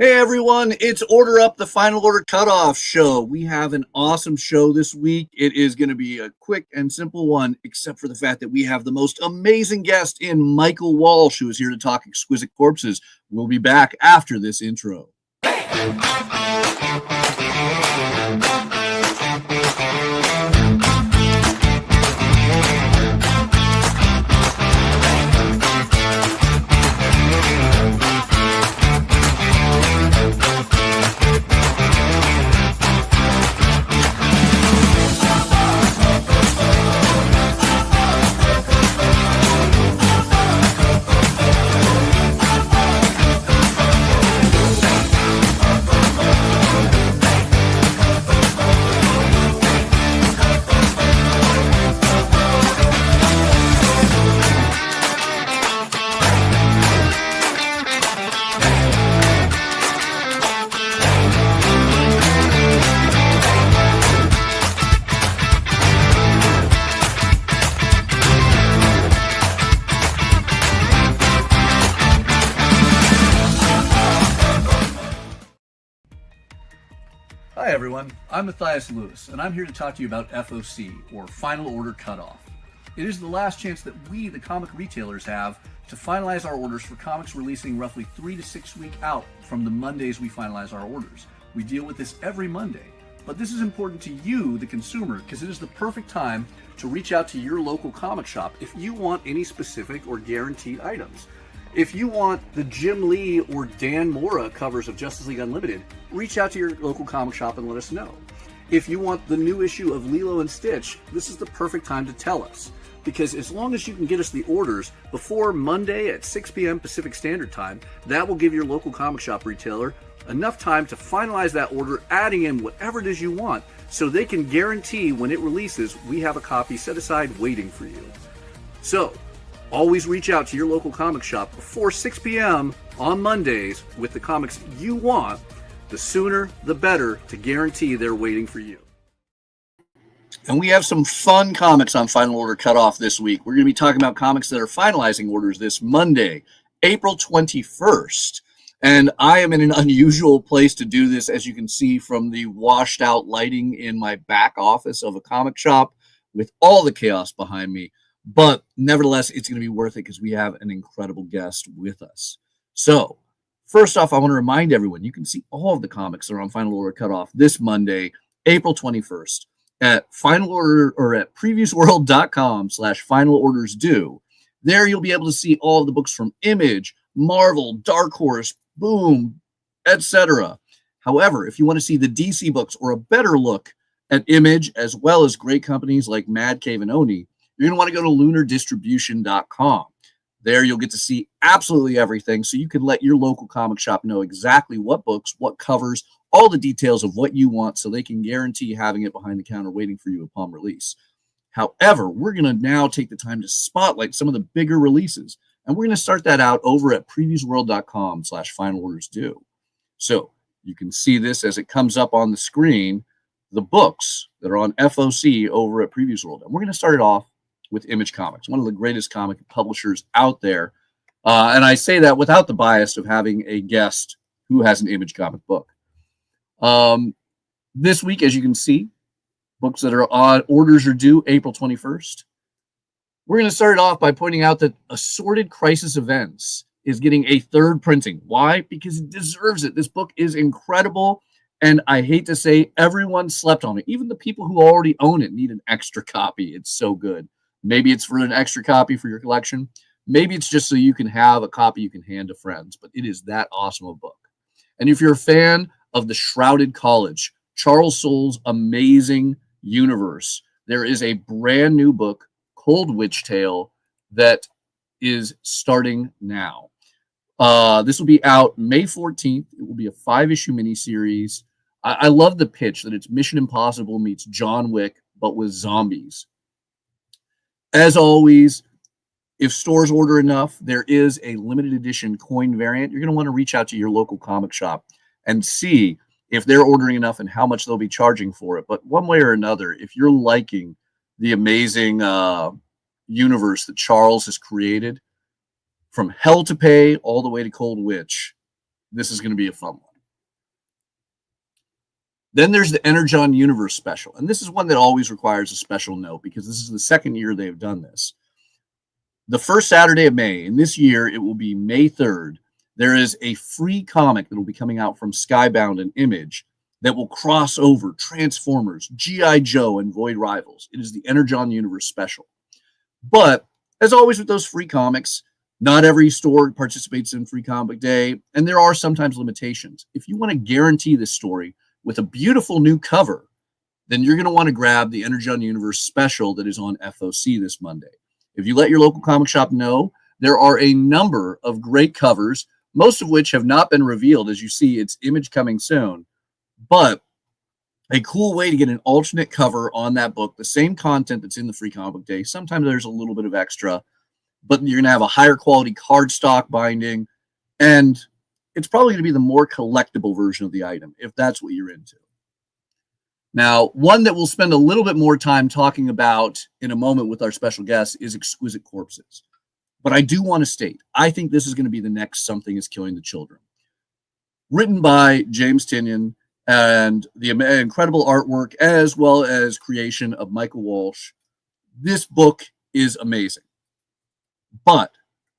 Hey everyone, it's Order Up, the Final Order Cutoff show. We have an awesome show this week. It is going to be a quick and simple one, except for the fact that we have the most amazing guest in Michael Walsh, who is here to talk Exquisite Corpses. We'll be back after this intro. Hi everyone, I'm Mathias Lewis, and I'm here to talk to you about FOC, or Final Order Cutoff. It is the last chance that we, the comic retailers, have to finalize our orders for comics releasing roughly 3 to 6 weeks out from the Mondays we finalize our orders. We deal with this every Monday, but this is important to you, the consumer, because it is the perfect time to reach out to your local comic shop if you want any specific or guaranteed items. If you want the Jim Lee or Dan Mora covers of Justice League Unlimited, reach out to your local comic shop and let us know. If you want the new issue of Lilo and Stitch, this is the perfect time to tell us. Because as long as you can get us the orders before Monday at 6 p.m. Pacific Standard Time, that will give your local comic shop retailer enough time to finalize that order, adding in whatever it is you want, so they can guarantee when it releases, we have a copy set aside waiting for you. So, always reach out to your local comic shop before 6 p.m. on Mondays with the comics you want. The sooner, the better, to guarantee they're waiting for you. And we have some fun comics on Final Order Cutoff this week. We're going to be talking about comics that are finalizing orders this Monday, April 21st. And I am in an unusual place to do this, as you can see from the washed out lighting in my back office of a comic shop with all the chaos behind me. But nevertheless, it's going to be worth it because we have an incredible guest with us. So, first off, I want to remind everyone, you can see all of the comics that are on Final Order Cutoff this Monday, April 21st, at Final Order or at previewsworld.com/finalordersdue. There you'll be able to see all of the books from Image, Marvel, Dark Horse, Boom, etc. However, if you want to see the DC books or a better look at Image, as well as great companies like Mad Cave and Oni, you're going to want to go to lunardistribution.com. There you'll get to see absolutely everything, so you can let your local comic shop know exactly what books, what covers, all the details of what you want, so they can guarantee having it behind the counter waiting for you upon release. However, we're going to now take the time to spotlight some of the bigger releases, and we're going to start that out over at previewsworld.com/finalordersdue. So you can see this as it comes up on the screen, the books that are on FOC over at Previews World. And we're going to start it off with Image Comics, one of the greatest comic publishers out there. And I say that without the bias of having a guest who has an Image comic book. This week, as you can see, books that are on orders are due April 21st. We're going to start it off by pointing out that Assorted Crisis Events is getting a third printing. Why? Because it deserves it. This book is incredible, and I hate to say everyone slept on it. Even the people who already own it need an extra copy. It's so good. Maybe it's for an extra copy for your collection. Maybe it's just so you can have a copy you can hand to friends, but it is that awesome a book. And if you're a fan of The Shrouded College, Charles Soule's amazing universe, there is a brand new book, Cold Witch Tale, that is starting now. This will be out May 14th. It will be a 5-issue miniseries. I love the pitch that it's Mission Impossible meets John Wick, but with zombies. As always, if stores order enough, there is a limited edition coin variant. You're going to want to reach out to your local comic shop and see if they're ordering enough and how much they'll be charging for it. But one way or another, if you're liking the amazing universe that Charles has created, from Hell to Pay all the way to Cold Witch, this is going to be a fun one. Then there's the Energon Universe special. And this is one that always requires a special note because this is the second year they've done this. The first Saturday of May, and this year it will be May 3rd, there is a free comic that will be coming out from Skybound and Image that will cross over Transformers, G.I. Joe, and Void Rivals. It is the Energon Universe special. But as always with those free comics, not every store participates in Free Comic Day, and there are sometimes limitations. If you want to guarantee this story with a beautiful new cover, then you're going to want to grab the Energon Universe special that is on FOC this Monday. If you let your local comic shop know, there are a number of great covers, most of which have not been revealed. As you see, it's Image coming soon. But a cool way to get an alternate cover on that book, the same content that's in the Free Comic Day. Sometimes there's a little bit of extra, but you're going to have a higher quality cardstock binding, and it's probably going to be the more collectible version of the item, if that's what you're into. Now, one that we'll spend a little bit more time talking about in a moment with our special guest is Exquisite Corpses. But I do want to state, I think this is going to be the next Something is Killing the Children. Written by James Tynion, and the incredible artwork as well as creation of Michael Walsh. This book is amazing. But,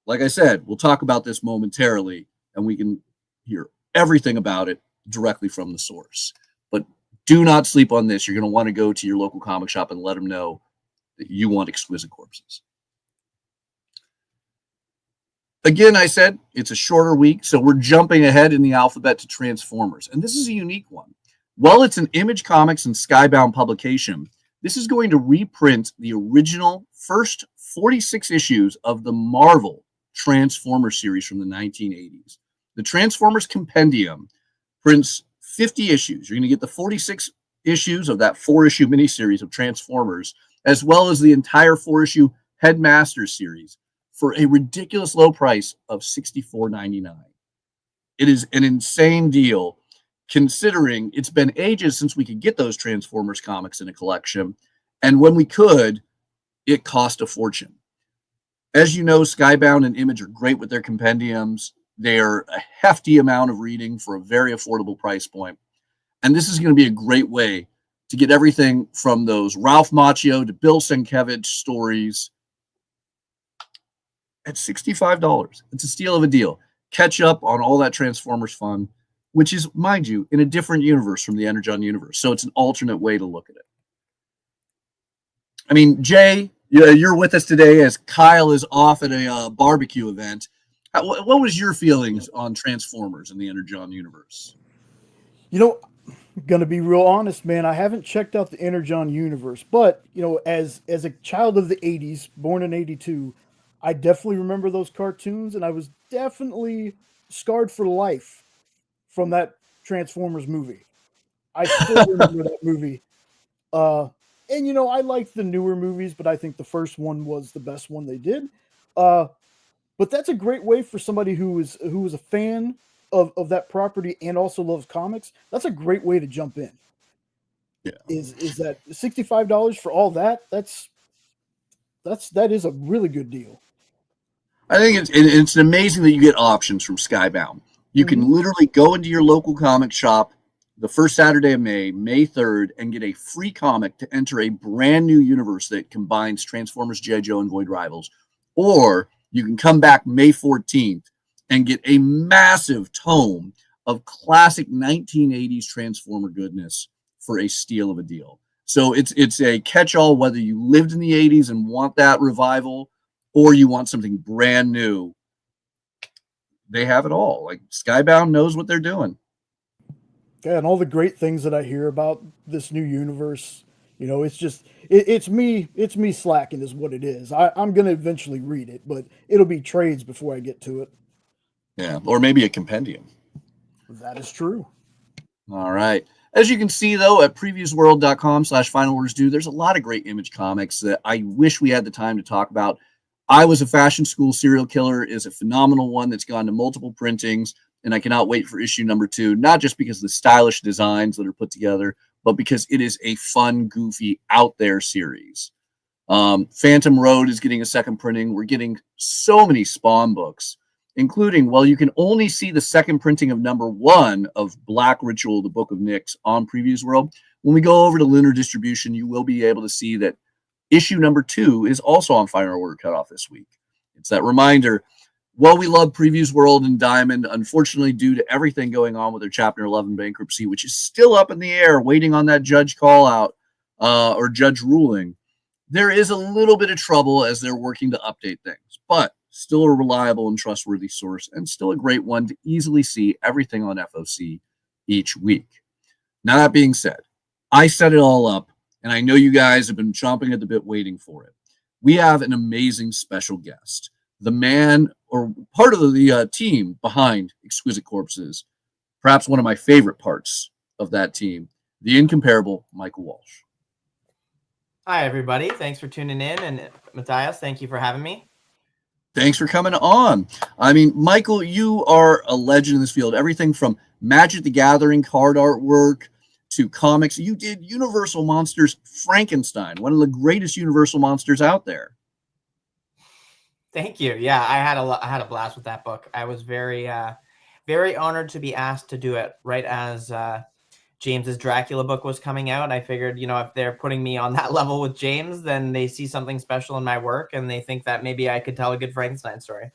like I said, we'll talk about this momentarily, and we can hear everything about it directly from the source. But do not sleep on this. You're going to want to go to your local comic shop and let them know that you want Exquisite Corpses. Again, I said it's a shorter week, so we're jumping ahead in the alphabet to Transformers. And this is a unique one. While it's an Image Comics and Skybound publication, this is going to reprint the original first 46 issues of the Marvel Transformers series from the 1980s. The Transformers Compendium prints 50 issues. You're going to get the 46 issues of that 4-issue miniseries of Transformers, as well as the entire 4-issue Headmasters series, for a ridiculous low price of $64.99. It is an insane deal, considering it's been ages since we could get those Transformers comics in a collection, and when we could, it cost a fortune. As you know, Skybound and Image are great with their compendiums. They are a hefty amount of reading for a very affordable price point, and this is going to be a great way to get everything from those Ralph Macchio to Bill Sienkiewicz stories at $65. It's a steal of a deal. Catch up on all that Transformers fun, which is, mind you, in a different universe from the Energon universe. So it's an alternate way to look at it. I mean, Jay, you're with us today as Kyle is off at a barbecue event. What was your feelings on Transformers in the Energon universe? You know, I'm gonna be real honest, man. I haven't checked out the Energon universe, but you know, as a child of the '80s, born in '82, I definitely remember those cartoons, and I was definitely scarred for life from that Transformers movie. I still remember that movie. And you know, I liked the newer movies, but I think the first one was the best one they did. But that's a great way for somebody who was a fan of that property and also loves comics. That's a great way to jump in. Yeah. Is that $65 for all that? That is a really good deal. I think it's amazing that you get options from Skybound. You can literally go into your local comic shop the first Saturday of May, May 3rd, and get a free comic to enter a brand new universe that combines Transformers, G.I. Joe, and Void Rivals. Or you can come back May 14th and get a massive tome of classic 1980s Transformer goodness for a steal of a deal. So it's a catch-all whether you lived in the 80s and want that revival or you want something brand new. They have it all. Like, Skybound knows what they're doing. Yeah, and all the great things that I hear about this new universe, you know, it's me slacking is what it is. I'm gonna eventually read it, but it'll be trades before I get to it. Yeah, or maybe a compendium. That is true. All right. As you can see, though, at previousworld.com/final orders due, there's a lot of great Image comics that I wish we had the time to talk about. I Was a Fashion School Serial Killer is a phenomenal one that's gone to multiple printings, and I cannot wait for issue number 2, not just because of the stylish designs that are put together, but because it is a fun, goofy, out there series. Phantom Road is getting a second printing. We're getting so many Spawn books, including, well, you can only see the second printing of number 1 of Black Ritual, the Book of Nyx, on Previews World. When we go over to linear distribution, you will be able to see that issue number 2 is also on Final Order Cutoff this week. It's that reminder, well, we love Previews World and Diamond. Unfortunately, due to everything going on with their Chapter 11 bankruptcy, which is still up in the air, waiting on that judge call out or judge ruling, there is a little bit of trouble as they're working to update things, but still a reliable and trustworthy source, and still a great one to easily see everything on FOC each week. Now, that being said, I set it all up, and I know you guys have been chomping at the bit waiting for it. We have an amazing special guest, the man or part of the team behind Exquisite Corpses, perhaps one of my favorite parts of that team, the incomparable Michael Walsh. Hi, everybody. Thanks for tuning in. And Mathias, thank you for having me. Thanks for coming on. I mean, Michael, you are a legend in this field. Everything from Magic the Gathering card artwork to comics. You did Universal Monsters Frankenstein, one of the greatest Universal monsters out there. Thank you. Yeah, I had a blast with that book. I was very honored to be asked to do it right as James's Dracula book was coming out. I figured, if they're putting me on that level with James, then they see something special in my work and they think that maybe I could tell a good Frankenstein story.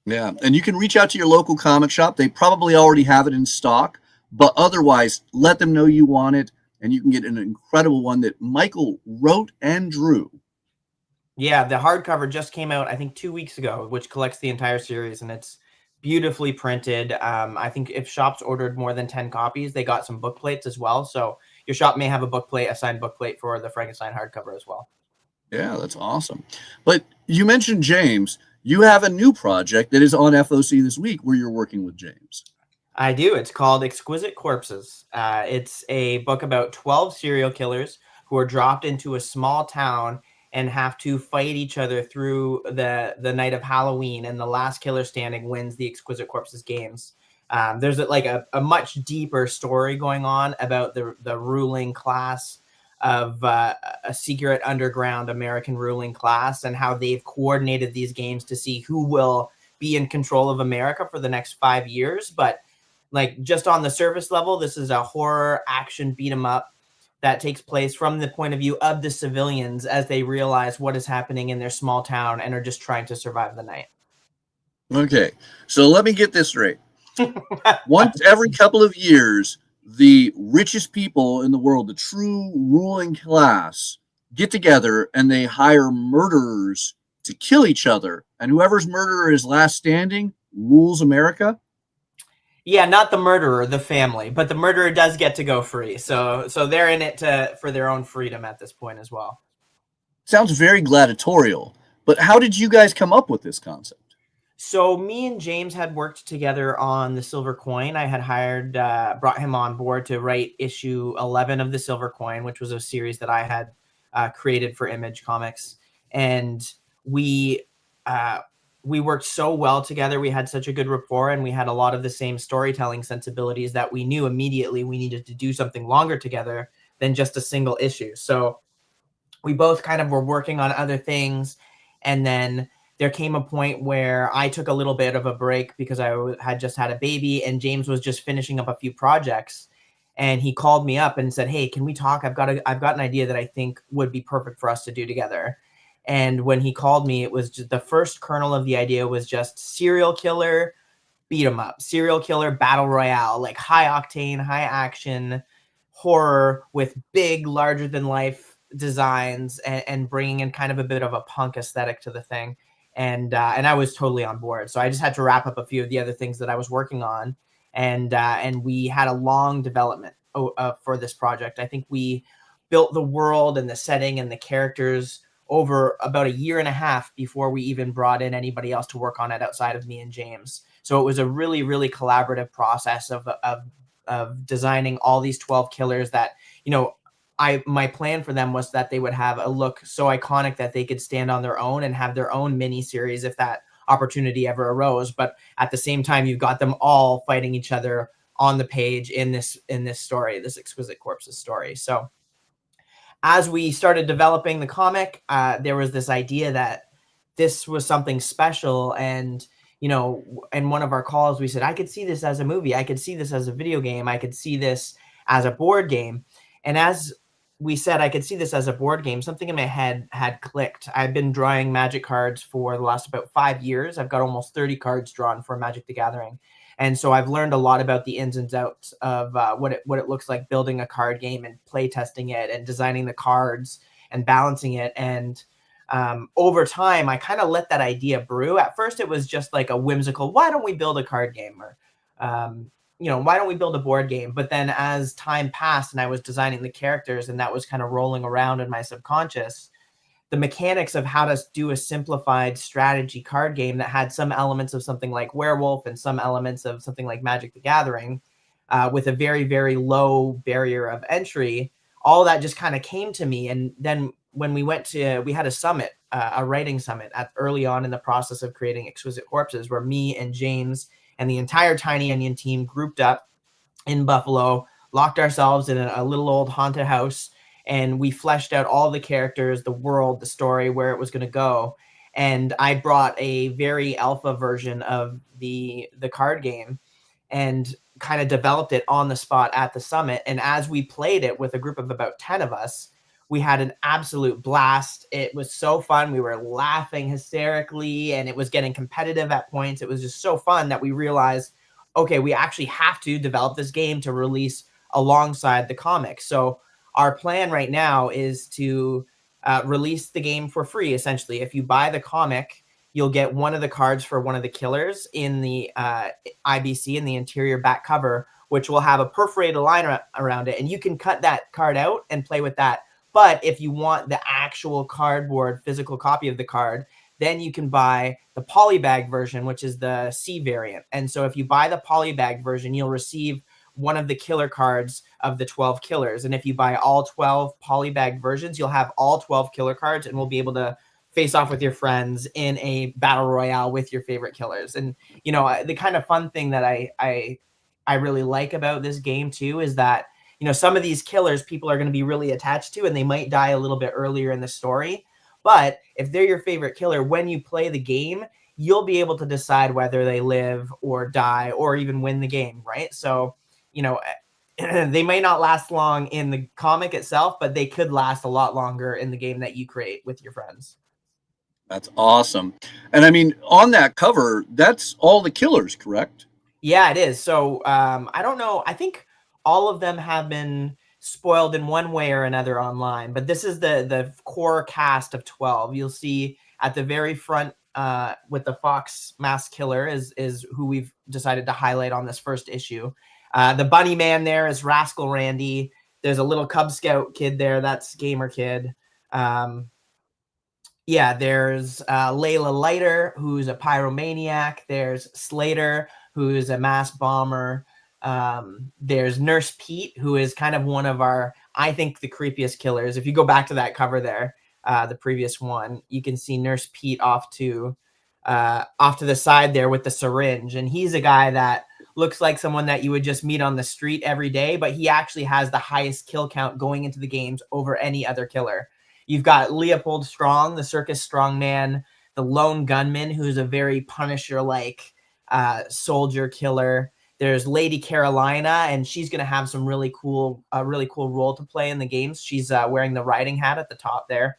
Yeah, and you can reach out to your local comic shop. They probably already have it in stock, but otherwise, let them know you want it, and you can get an incredible one that Michael wrote and drew. Yeah, the hardcover just came out, I think, 2 weeks ago, which collects the entire series, and it's beautifully printed. I think if shops ordered more than 10 copies, they got some book plates as well. So your shop may have a signed book plate for the Frankenstein hardcover as well. Yeah, that's awesome. But you mentioned James. You have a new project that is on FOC this week where you're working with James. I do. It's called Exquisite Corpses. It's a book about 12 serial killers who are dropped into a small town and have to fight each other through the night of Halloween, and the last killer standing wins the Exquisite Corpses games. There's a much deeper story going on about the ruling class of a secret underground American ruling class and how they've coordinated these games to see who will be in control of America for the next 5 years. But just on the surface level, this is a horror action beat 'em up that takes place from the point of view of the civilians as they realize what is happening in their small town and are just trying to survive the night. Okay, so let me get this straight. Once every couple of years, the richest people in the world, the true ruling class, get together and they hire murderers to kill each other, and whoever's murderer is last standing rules America? Yeah, not the murderer, the family, but the murderer does get to go free. So they're in it for their own freedom at this point as well. Sounds very gladiatorial, but how did you guys come up with this concept? So me and James had worked together on the Silver Coin. I had brought him on board to write issue 11 of the Silver Coin, which was a series that I had created for Image Comics. And we worked so well together. We had such a good rapport, and we had a lot of the same storytelling sensibilities that we knew immediately we needed to do something longer together than just a single issue. So we both kind of were working on other things. And then there came a point where I took a little bit of a break because I had just had a baby, and James was just finishing up a few projects. And he called me up and said, "Hey, can we talk? I've got an idea that I think would be perfect for us to do together." And when he called me, it was just the first kernel of the idea was just serial killer, beat 'em up, serial killer battle royale, like high octane, high action horror with big, larger than life designs and bringing in kind of a bit of a punk aesthetic to the thing. And I was totally on board. So I just had to wrap up a few of the other things that I was working on. And we had a long development for this project. I think we built the world and the setting and the characters over about a year and a half before we even brought in anybody else to work on it outside of me and James. So it was a really, really collaborative process of designing all these 12 killers that, my plan for them was that they would have a look so iconic that they could stand on their own and have their own mini series if that opportunity ever arose. But at the same time, you've got them all fighting each other on the page in this story, this Exquisite Corpses story. So as we started developing the comic, there was this idea that this was something special. And, in one of our calls, we said, I could see this as a movie. I could see this as a video game. I could see this as a board game. And as we said, I could see this as a board game, something in my head had clicked. I've been drawing Magic cards for the last about 5 years. I've got almost 30 cards drawn for Magic the Gathering. And so I've learned a lot about the ins and outs of what it looks like building a card game and play testing it and designing the cards and balancing it. And over time, I kind of let that idea brew. At first, it was just like a whimsical, why don't we build a card game? Or, why don't we build a board game? But then as time passed and I was designing the characters and that was kind of rolling around in my subconscious, the mechanics of how to do a simplified strategy card game that had some elements of something like Werewolf and some elements of something like Magic the Gathering with a very, very low barrier of entry, all that just kind of came to me. And then when we had a summit, a writing summit early on in the process of creating Exquisite Corpses, where me and James and the entire Tiny Onion team grouped up in Buffalo, locked ourselves in a little old haunted house, and we fleshed out all the characters, the world, the story, where it was going to go. And I brought a very alpha version of the card game and kind of developed it on the spot at the summit. And as we played it with a group of about 10 of us, we had an absolute blast. It was so fun. We were laughing hysterically, and it was getting competitive at points. It was just so fun that we realized, okay, we actually have to develop this game to release alongside the comic. So our plan right now is to release the game for free, essentially. If you buy the comic, you'll get one of the cards for one of the killers in the IBC, in the interior back cover, which will have a perforated line around it. And you can cut that card out and play with that. But if you want the actual cardboard physical copy of the card, then you can buy the polybag version, which is the C variant. And so if you buy the polybag version, you'll receive one of the killer cards of the 12 killers. And if you buy all 12 polybag versions, you'll have all 12 killer cards and will be able to face off with your friends in a battle royale with your favorite killers. And, the kind of fun thing that I really like about this game too is that, some of these killers people are going to be really attached to, and they might die a little bit earlier in the story. But if they're your favorite killer, when you play the game, you'll be able to decide whether they live or die or even win the game, right? So, they may not last long in the comic itself, but they could last a lot longer in the game that you create with your friends. That's awesome. And I mean, on that cover, that's all the killers, correct? Yeah, it is. So I don't know. I think all of them have been spoiled in one way or another online, but this is the core cast of 12. You'll see at the very front with the Fox mask killer is who we've decided to highlight on this first issue. The bunny man there is Rascal Randy. There's a little Cub Scout kid there. That's Gamer Kid. There's Layla Lighter, who's a pyromaniac. There's Slater, who's a mass bomber. There's Nurse Pete, who is kind of one of I think the creepiest killers. If you go back to that cover there, the previous one, you can see Nurse Pete off to the side there with the syringe. And he's a guy that looks like someone that you would just meet on the street every day, but he actually has the highest kill count going into the games over any other killer. You've got Leopold Strong, the circus strongman, the lone gunman, who's a very Punisher-like soldier killer. There's Lady Carolina, and she's going to have some really cool role to play in the games. She's wearing the riding hat at the top there.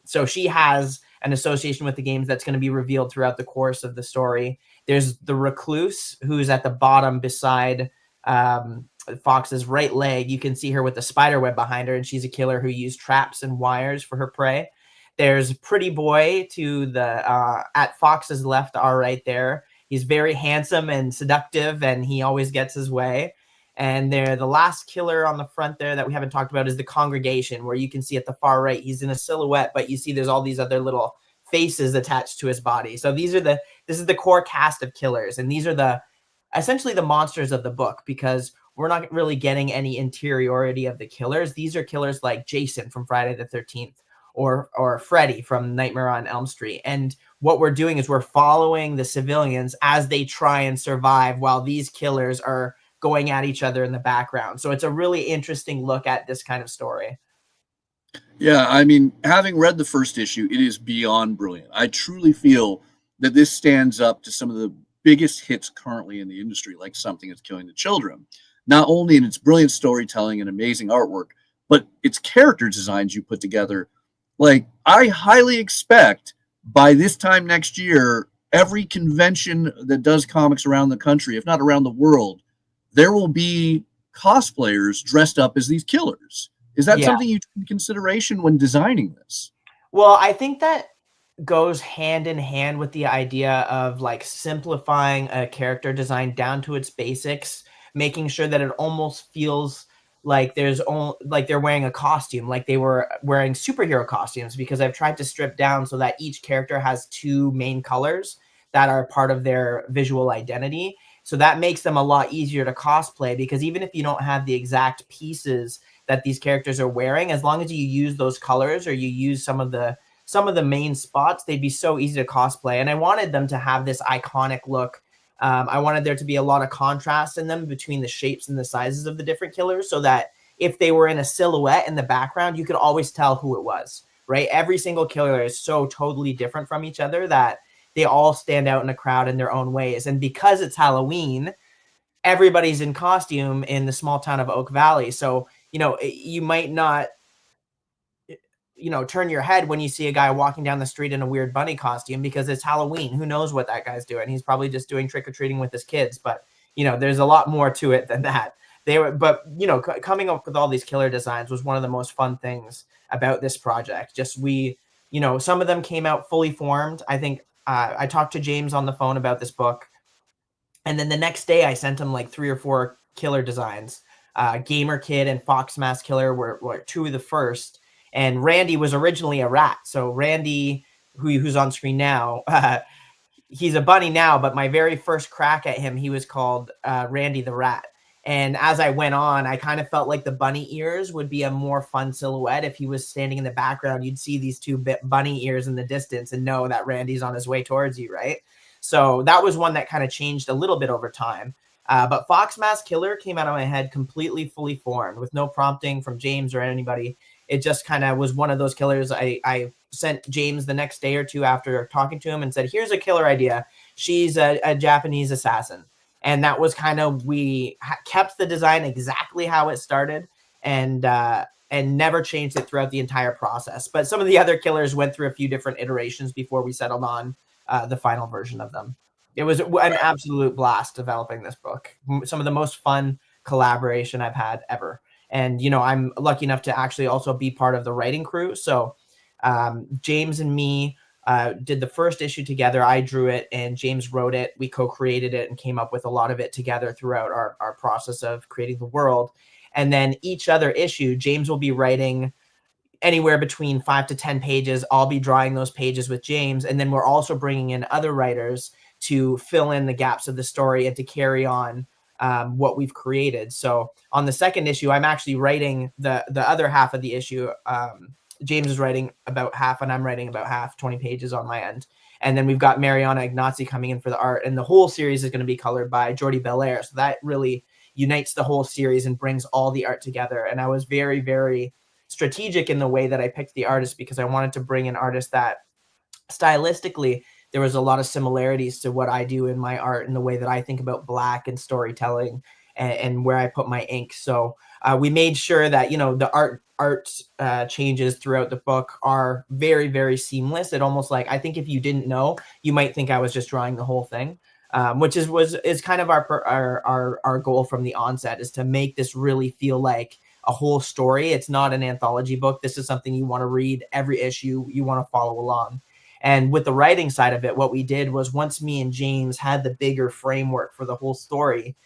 So she has an association with the games that's going to be revealed throughout the course of the story. There's the Recluse, who's at the bottom beside Fox's right leg. You can see her with the spider web behind her, and she's a killer who used traps and wires for her prey. There's Pretty Boy to the at Fox's left, our right there. He's very handsome and seductive, and he always gets his way. And the last killer on the front there that we haven't talked about is the Congregation, where you can see at the far right, he's in a silhouette, but you see there's all these other little faces attached to his body. So this is the core cast of killers, and these are essentially the monsters of the book, because we're not really getting any interiority of the killers. These are killers like Jason from Friday the 13th or Freddy from Nightmare on Elm Street. And what we're doing is we're following the civilians as they try and survive while these killers are going at each other in the background. So it's a really interesting look at this kind of story. Yeah, I mean, having read the first issue, it is beyond brilliant. I truly feel that this stands up to some of the biggest hits currently in the industry, like Something Is Killing the Children, not only in its brilliant storytelling and amazing artwork, but its character designs you put together. Like, I highly expect by this time next year, every convention that does comics around the country, if not around the world, there will be cosplayers dressed up as these killers. Is that something you took into consideration when designing this? Well, I think that goes hand in hand with the idea of like simplifying a character design down to its basics, making sure that it almost feels like like they're wearing a costume, like they were wearing superhero costumes, because I've tried to strip down so that each character has two main colors that are part of their visual identity. So that makes them a lot easier to cosplay, because even if you don't have the exact pieces that these characters are wearing, as long as you use those colors or you use some of the main spots, they'd be so easy to cosplay. And I wanted them to have this iconic look. I wanted there to be a lot of contrast in them between the shapes and the sizes of the different killers, so that if they were in a silhouette in the background, you could always tell who it was, right? Every single killer is so totally different from each other that they all stand out in a crowd in their own ways. And because it's Halloween, everybody's in costume in the small town of Oak Valley. So, you might not, turn your head when you see a guy walking down the street in a weird bunny costume, because it's Halloween. Who knows what that guy's doing? He's probably just doing trick-or-treating with his kids. But, there's a lot more to it than that. Coming up with all these killer designs was one of the most fun things about this project. Just some of them came out fully formed. I think I talked to James on the phone about this book, and then the next day I sent him like 3 or 4 killer designs. Gamer Kid and Fox Mask Killer were 2 of the first. And Randy was originally a rat. So Randy, who's on screen now, he's a bunny now, but my very first crack at him, he was called Randy the Rat. And as I went on, I kind of felt like the bunny ears would be a more fun silhouette. If he was standing in the background, you'd see these 2 bunny ears in the distance and know that Randy's on his way towards you, right? So that was one that kind of changed a little bit over time. But Fox Mask Killer came out of my head completely fully formed with no prompting from James or anybody. It just kind of was one of those killers. I sent James the next day or 2 after talking to him and said, here's a killer idea. She's a Japanese assassin. And that was kind of, we kept the design exactly how it started and never changed it throughout the entire process. But some of the other killers went through a few different iterations before we settled on the final version of them. It was an absolute blast developing this book. Some of the most fun collaboration I've had ever. And, I'm lucky enough to actually also be part of the writing crew. So James and me did the first issue together. I drew it and James wrote it. We co-created it and came up with a lot of it together throughout our process of creating the world. And then each other issue, James will be writing anywhere between 5 to 10 pages. I'll be drawing those pages with James. And then we're also bringing in other writers to fill in the gaps of the story and to carry on what we've created. So on the second issue, I'm actually writing the other half of the issue. James is writing about half and I'm writing about half, 20 pages on my end. And then we've got Mariana Ignazi coming in for the art, and the whole series is going to be colored by Jordi Belair. So that really unites the whole series and brings all the art together. And I was very, very strategic in the way that I picked the artist, because I wanted to bring an artist that stylistically there was a lot of similarities to what I do in my art and the way that I think about black and storytelling and where I put my ink. So we made sure that, the art changes throughout the book are very, very seamless. It almost like, I think if you didn't know, you might think I was just drawing the whole thing, which is kind of our goal from the onset, is to make this really feel like a whole story. It's not an anthology book. This is something you want to read every issue. You want to follow along. And with the writing side of it, what we did was, once me and James had the bigger framework for the whole story,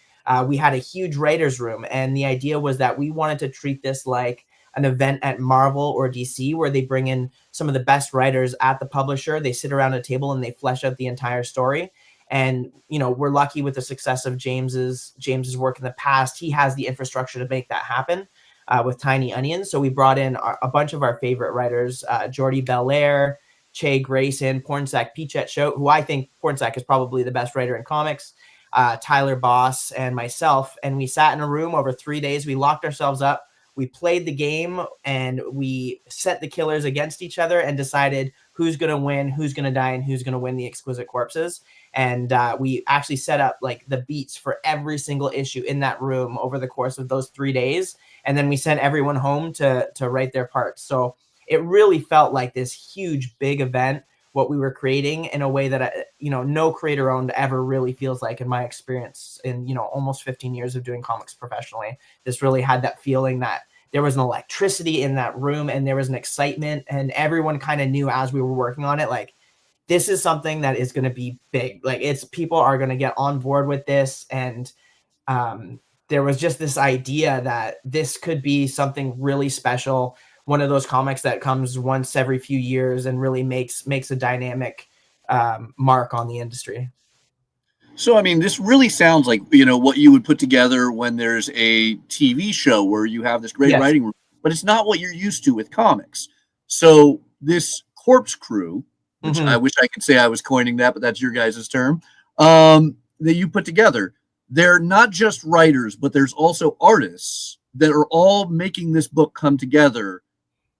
we had a huge writer's room. And the idea was that we wanted to treat this like an event at Marvel or DC, where they bring in some of the best writers at the publisher. They sit around a table and they flesh out the entire story. And, we're lucky with the success of James's work in the past. He has the infrastructure to make that happen with Tiny Onion. So we brought in a bunch of our favorite writers, Jordi Belair, Che Grayson, Pornsak Pichetshote, who I think Pornsak is probably the best writer in comics, Tyler Boss, and myself. And we sat in a room over 3 days. We locked ourselves up. We played the game and we set the killers against each other and decided who's going to win, who's going to die, and who's going to win the Exquisite Corpses. And we actually set up like the beats for every single issue in that room over the course of those 3 days. And then we sent everyone home to write their parts. So it really felt like this huge, big event, what we were creating, in a way that, no creator owned ever really feels like, in my experience in, almost 15 years of doing comics professionally. This really had that feeling that there was an electricity in that room and there was an excitement, and everyone kind of knew as we were working on it, like, this is something that is going to be big. Like, people are going to get on board with this. And there was just this idea that this could be something really special. One of those comics that comes once every few years and really makes a dynamic mark on the industry. So, I mean, this really sounds like, what you would put together when there's a TV show where you have this great writing room, but it's not what you're used to with comics. So this corpse crew, which I wish I could say I was coining that, but that's your guys' term, that you put together, they're not just writers, but there's also artists that are all making this book come together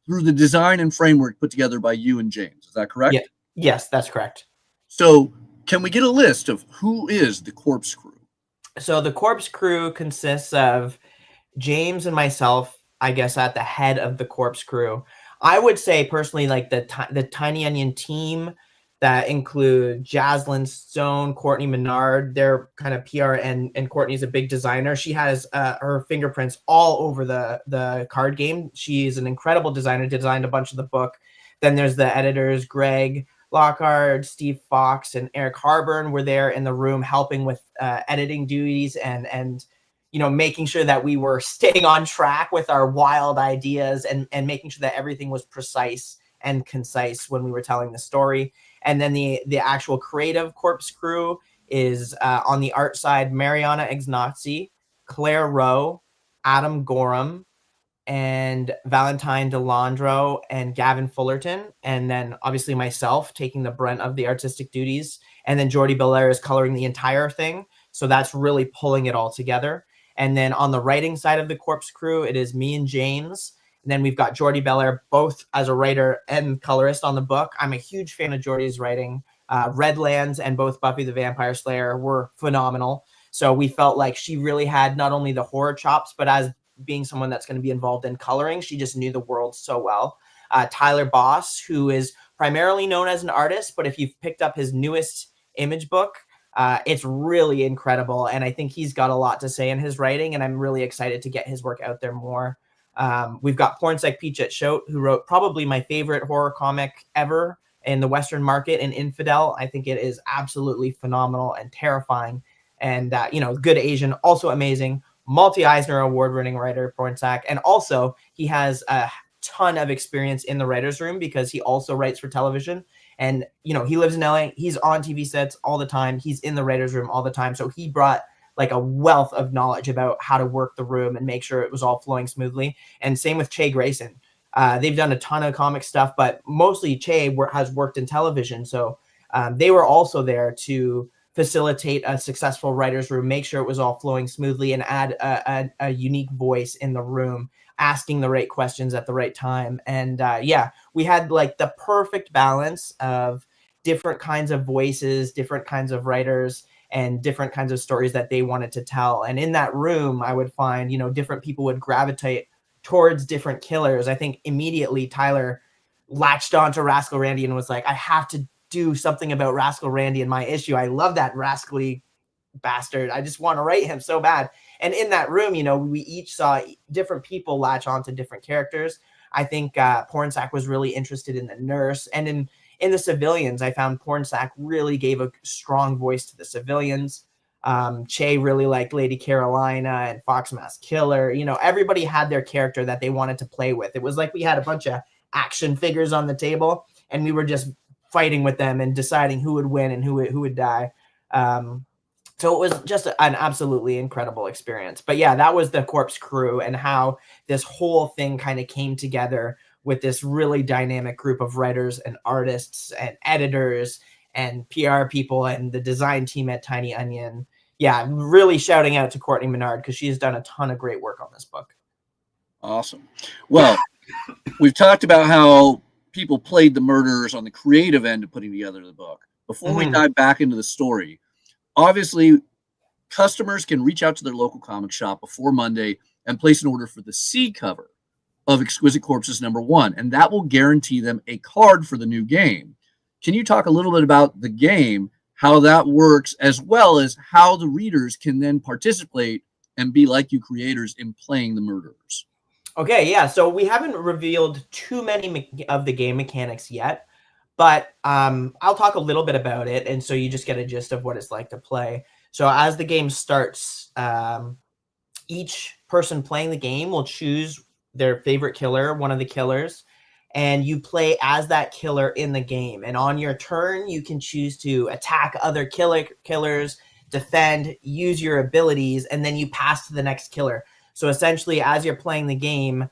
through the design and framework put together by you and James. Is that correct? Yeah. Yes, that's correct. So can we get a list of who is the corpse crew? So the corpse crew consists of James and myself, I guess, at the head of the corpse crew. I would say personally, like the Tiny Onion team that include Jaslyn Stone, Courtney Menard, they're kind of PR, and Courtney's a big designer. She has her fingerprints all over the card game. She's an incredible designer, designed a bunch of the book. Then there's the editors, Greg Lockhart, Steve Fox, and Eric Harburn were there in the room helping with editing duties and making sure that we were staying on track with our wild ideas and making sure that everything was precise and concise when we were telling the story. And then the actual creative corpse crew is on the art side, Mariana Ignazzi, Claire Rowe, Adam Gorham, and Valentine Delandro and Gavin Fullerton. And then obviously myself taking the brunt of the artistic duties. And then Jordi Belair is coloring the entire thing. So that's really pulling it all together. And then on the writing side of the corpse crew, it is me and James. And then we've got Jordi Belair, both as a writer and colorist on the book. I'm a huge fan of Jordi's writing. Redlands and both Buffy the Vampire Slayer were phenomenal. So we felt like she really had not only the horror chops, but as being someone that's going to be involved in coloring, she just knew the world so well. Tyler Boss, who is primarily known as an artist, but if you've picked up his newest image book, it's really incredible. And I think he's got a lot to say in his writing, and I'm really excited to get his work out there more. We've got Pornsec Peach at Shote, who wrote probably my favorite horror comic ever in the Western market, in Infidel. I think it is absolutely phenomenal and terrifying. And, good Asian, also amazing. Multi-Eisner award-winning writer, Pornsec. And also, he has a ton of experience in the writer's room because he also writes for television. And, he lives in LA. He's on TV sets all the time. He's in the writer's room all the time. So he brought like a wealth of knowledge about how to work the room and make sure it was all flowing smoothly. And same with Che Grayson. They've done a ton of comic stuff, but mostly Che has worked in television. So they were also there to facilitate a successful writer's room, make sure it was all flowing smoothly, and add a unique voice in the room, asking the right questions at the right time. And we had like the perfect balance of different kinds of voices, different kinds of writers, and different kinds of stories that they wanted to tell. And in that room, I would find, different people would gravitate towards different killers. I think immediately Tyler latched onto Rascal Randy and was like, I have to do something about Rascal Randy in my issue. I love that rascally bastard. I just want to write him so bad. And in that room, we each saw different people latch onto different characters. I think Pornsec was really interested in the nurse, and in the civilians, I found Pornsec really gave a strong voice to the civilians. Che really liked Lady Carolina and Fox Mask Killer. Everybody had their character that they wanted to play with. It was like we had a bunch of action figures on the table, and we were just fighting with them and deciding who would win and who would die. So it was just an absolutely incredible experience. But yeah, that was the corpse crew and how this whole thing kind of came together with this really dynamic group of writers and artists and editors and PR people and the design team at Tiny Onion. Yeah, really shouting out to Courtney Menard because she's done a ton of great work on this book. Awesome. Well, we've talked about how people played the murderers on the creative end of putting together the book. Before we dive back into the story, obviously, customers can reach out to their local comic shop before Monday and place an order for the C cover of Exquisite Corpses #1, and that will guarantee them a card for the new game. Can you talk a little bit about the game, how that works, as well as how the readers can then participate and be like you creators in playing the murderers? Okay, yeah. So we haven't revealed too many of the game mechanics yet, but I'll talk a little bit about it, and so you just get a gist of what it's like to play. So as the game starts, each person playing the game will choose their favorite killer, one of the killers, and you play as that killer in the game. And on your turn, you can choose to attack other killers, defend, use your abilities, and then you pass to the next killer. So essentially, as you're playing the game,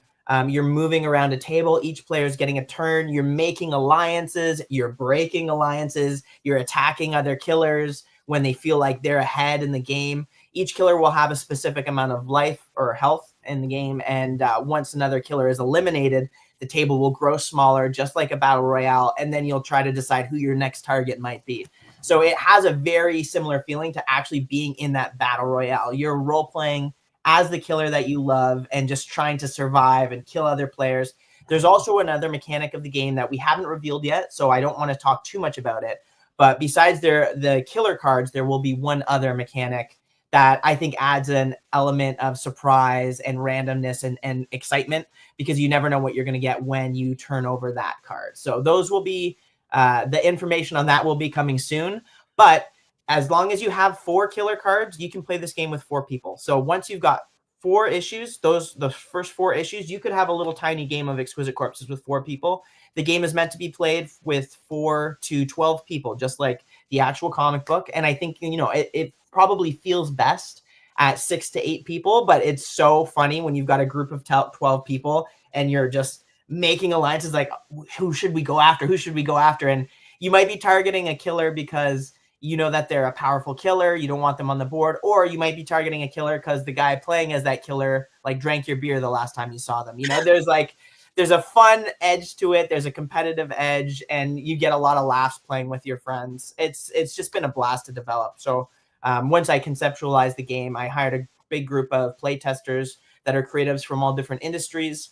you're moving around a table. Each player is getting a turn. You're making alliances. You're breaking alliances. You're attacking other killers when they feel like they're ahead in the game. Each killer will have a specific amount of life or health in the game. And once another killer is eliminated, the table will grow smaller, just like a battle royale. And then you'll try to decide who your next target might be. So it has a very similar feeling to actually being in that battle royale. You're role-playing as the killer that you love and just trying to survive and kill other players. There's also another mechanic of the game that we haven't revealed yet, so I don't want to talk too much about it. But besides the killer cards, there will be one other mechanic that I think adds an element of surprise and randomness and excitement, because you never know what you're going to get when you turn over that card. So those will be, the information on that will be coming soon. But as long as you have 4 killer cards, you can play this game with 4 people. So once you've got 4 issues, the first 4 issues, you could have a little tiny game of Exquisite Corpses with 4 people. The game is meant to be played with 4 to 12 people, just like the actual comic book. And I think, it probably feels best at 6 to 8 people, but it's so funny when you've got a group of 12 people and you're just making alliances like, who should we go after? Who should we go after? And you might be targeting a killer because you know that they're a powerful killer. You don't want them on the board. Or you might be targeting a killer because the guy playing as that killer like drank your beer the last time you saw them. There's a fun edge to it. There's a competitive edge, and you get a lot of laughs playing with your friends. It's just been a blast to develop. So once I conceptualized the game, I hired a big group of play testers that are creatives from all different industries.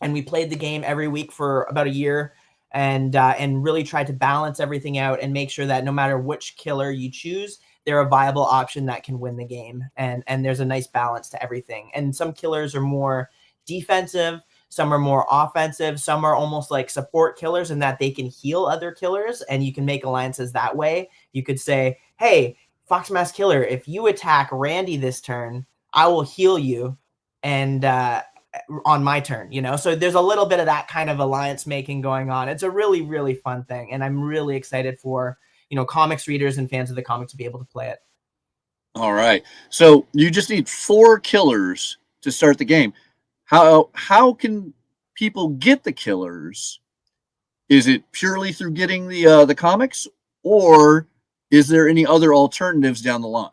And we played the game every week for about a year, and really tried to balance everything out and make sure that no matter which killer you choose, they're a viable option that can win the game. And there's a nice balance to everything. And some killers are more defensive, some are more offensive, some are almost like support killers in that they can heal other killers, and you can make alliances that way. You could say, hey, Fox Mask Killer, if you attack Randy this turn, I will heal you and on my turn, So there's a little bit of that kind of alliance making going on. It's a really, really fun thing, and I'm really excited for, comics readers and fans of the comic to be able to play it. All right. So you just need 4 killers to start the game. How can people get the killers? Is it purely through getting the comics, or is there any other alternatives down the line?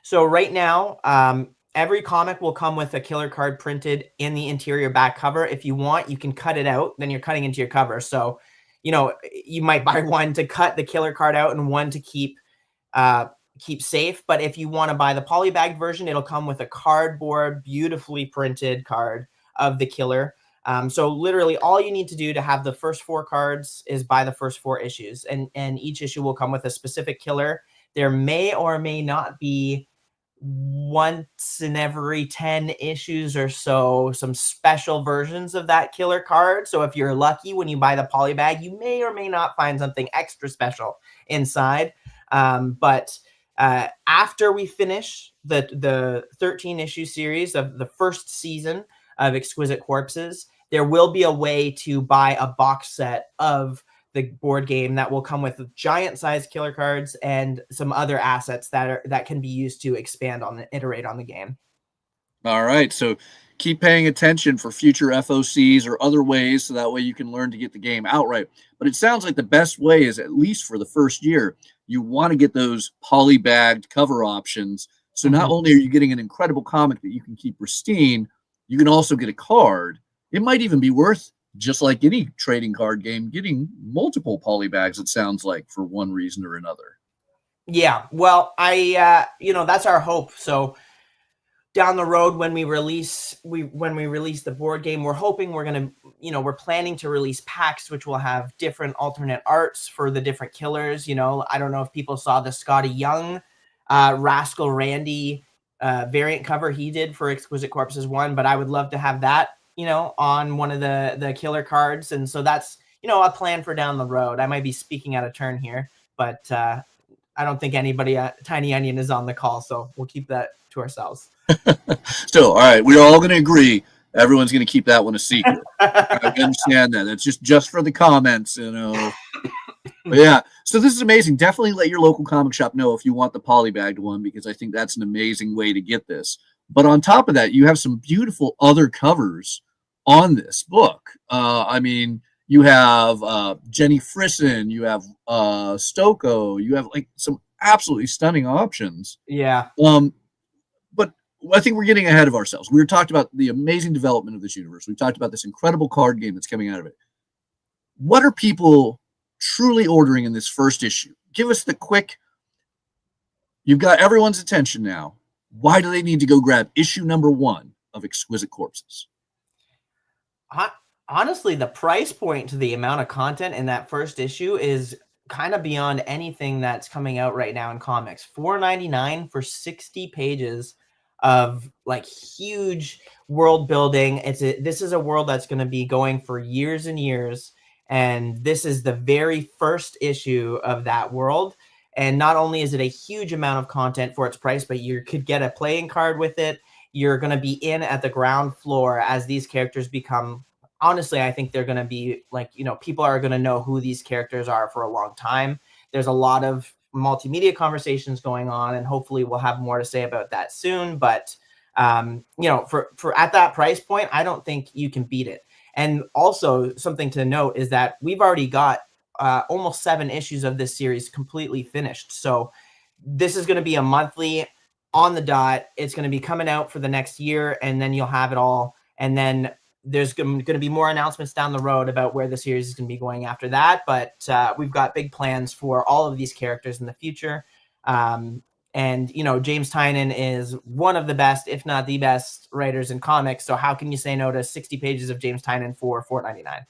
So right now, every comic will come with a killer card printed in the interior back cover. If you want, you can cut it out. Then you're cutting into your cover. So, you might buy one to cut the killer card out and one to keep safe. But if you want to buy the polybagged version, it'll come with a cardboard, beautifully printed card of the killer. So literally all you need to do to have the first 4 cards is buy the first 4 issues, and each issue will come with a specific killer. There may or may not be once in every 10 issues or so some special versions of that killer card. So if you're lucky, when you buy the polybag, you may or may not find something extra special inside. But after we finish the 13 issue series of the first season of Exquisite Corpses, there will be a way to buy a box set of the board game that will come with giant size killer cards and some other assets that can be used to expand on iterate on the game. All right. So keep paying attention for future FOCs or other ways, so that way you can learn to get the game outright. But it sounds like the best way is, at least for the first year, you want to get those polybagged cover options. So not only are you getting an incredible comic that you can keep pristine, you can also get a card. It might even be worth, just like any trading card game, getting multiple polybags, it sounds like, for one reason or another. Yeah, well, that's our hope. So down the road, when we release the board game, we're hoping we're planning to release packs which will have different alternate arts for the different killers. I don't know if people saw the Scotty Young, Rascal Randy variant cover he did for Exquisite Corpses 1, but I would love to have that on one of the killer cards. And so that's a plan for down the road. I might be speaking out of turn here, but I don't think anybody at Tiny Onion is on the call, so we'll keep that to ourselves. Still, all right, we're all going to agree everyone's going to keep that one a secret. I understand that. That's just for the comments, But yeah, so this is amazing. Definitely let your local comic shop know if you want the polybagged one, because I think that's an amazing way to get this. But on top of that, you have some beautiful other covers on this book. You have Jenny Frisson, you have Stoko, you have like some absolutely stunning options. Yeah. But I think we're getting ahead of ourselves. We talked about the amazing development of this universe. We've talked about this incredible card game that's coming out of it. What are people truly ordering in this first issue? Give us the quick, you've got everyone's attention now. Why do they need to go grab issue number 1 of Exquisite Corpses? Honestly, the price point to the amount of content in that first issue is kind of beyond anything that's coming out right now in comics. $4.99 for 60 pages of like huge world building. This is a world that's going to be going for years and years. And this is the very first issue of that world. And not only is it a huge amount of content for its price, but you could get a playing card with it. You're going to be in at the ground floor as these characters become. Honestly, I think they're going to be like, people are going to know who these characters are for a long time. There's a lot of multimedia conversations going on, and hopefully we'll have more to say about that soon. But, for at that price point, I don't think you can beat it. And also something to note is that we've already got almost 7 issues of this series completely finished. So this is going to be a monthly on the dot. It's going to be coming out for the next year, and then you'll have it all. And then there's going to be more announcements down the road about where the series is going to be going after that. But we've got big plans for all of these characters in the future. And James Tynion is one of the best, if not the best, writers in comics. So how can you say no to 60 pages of James Tynion for $4.99?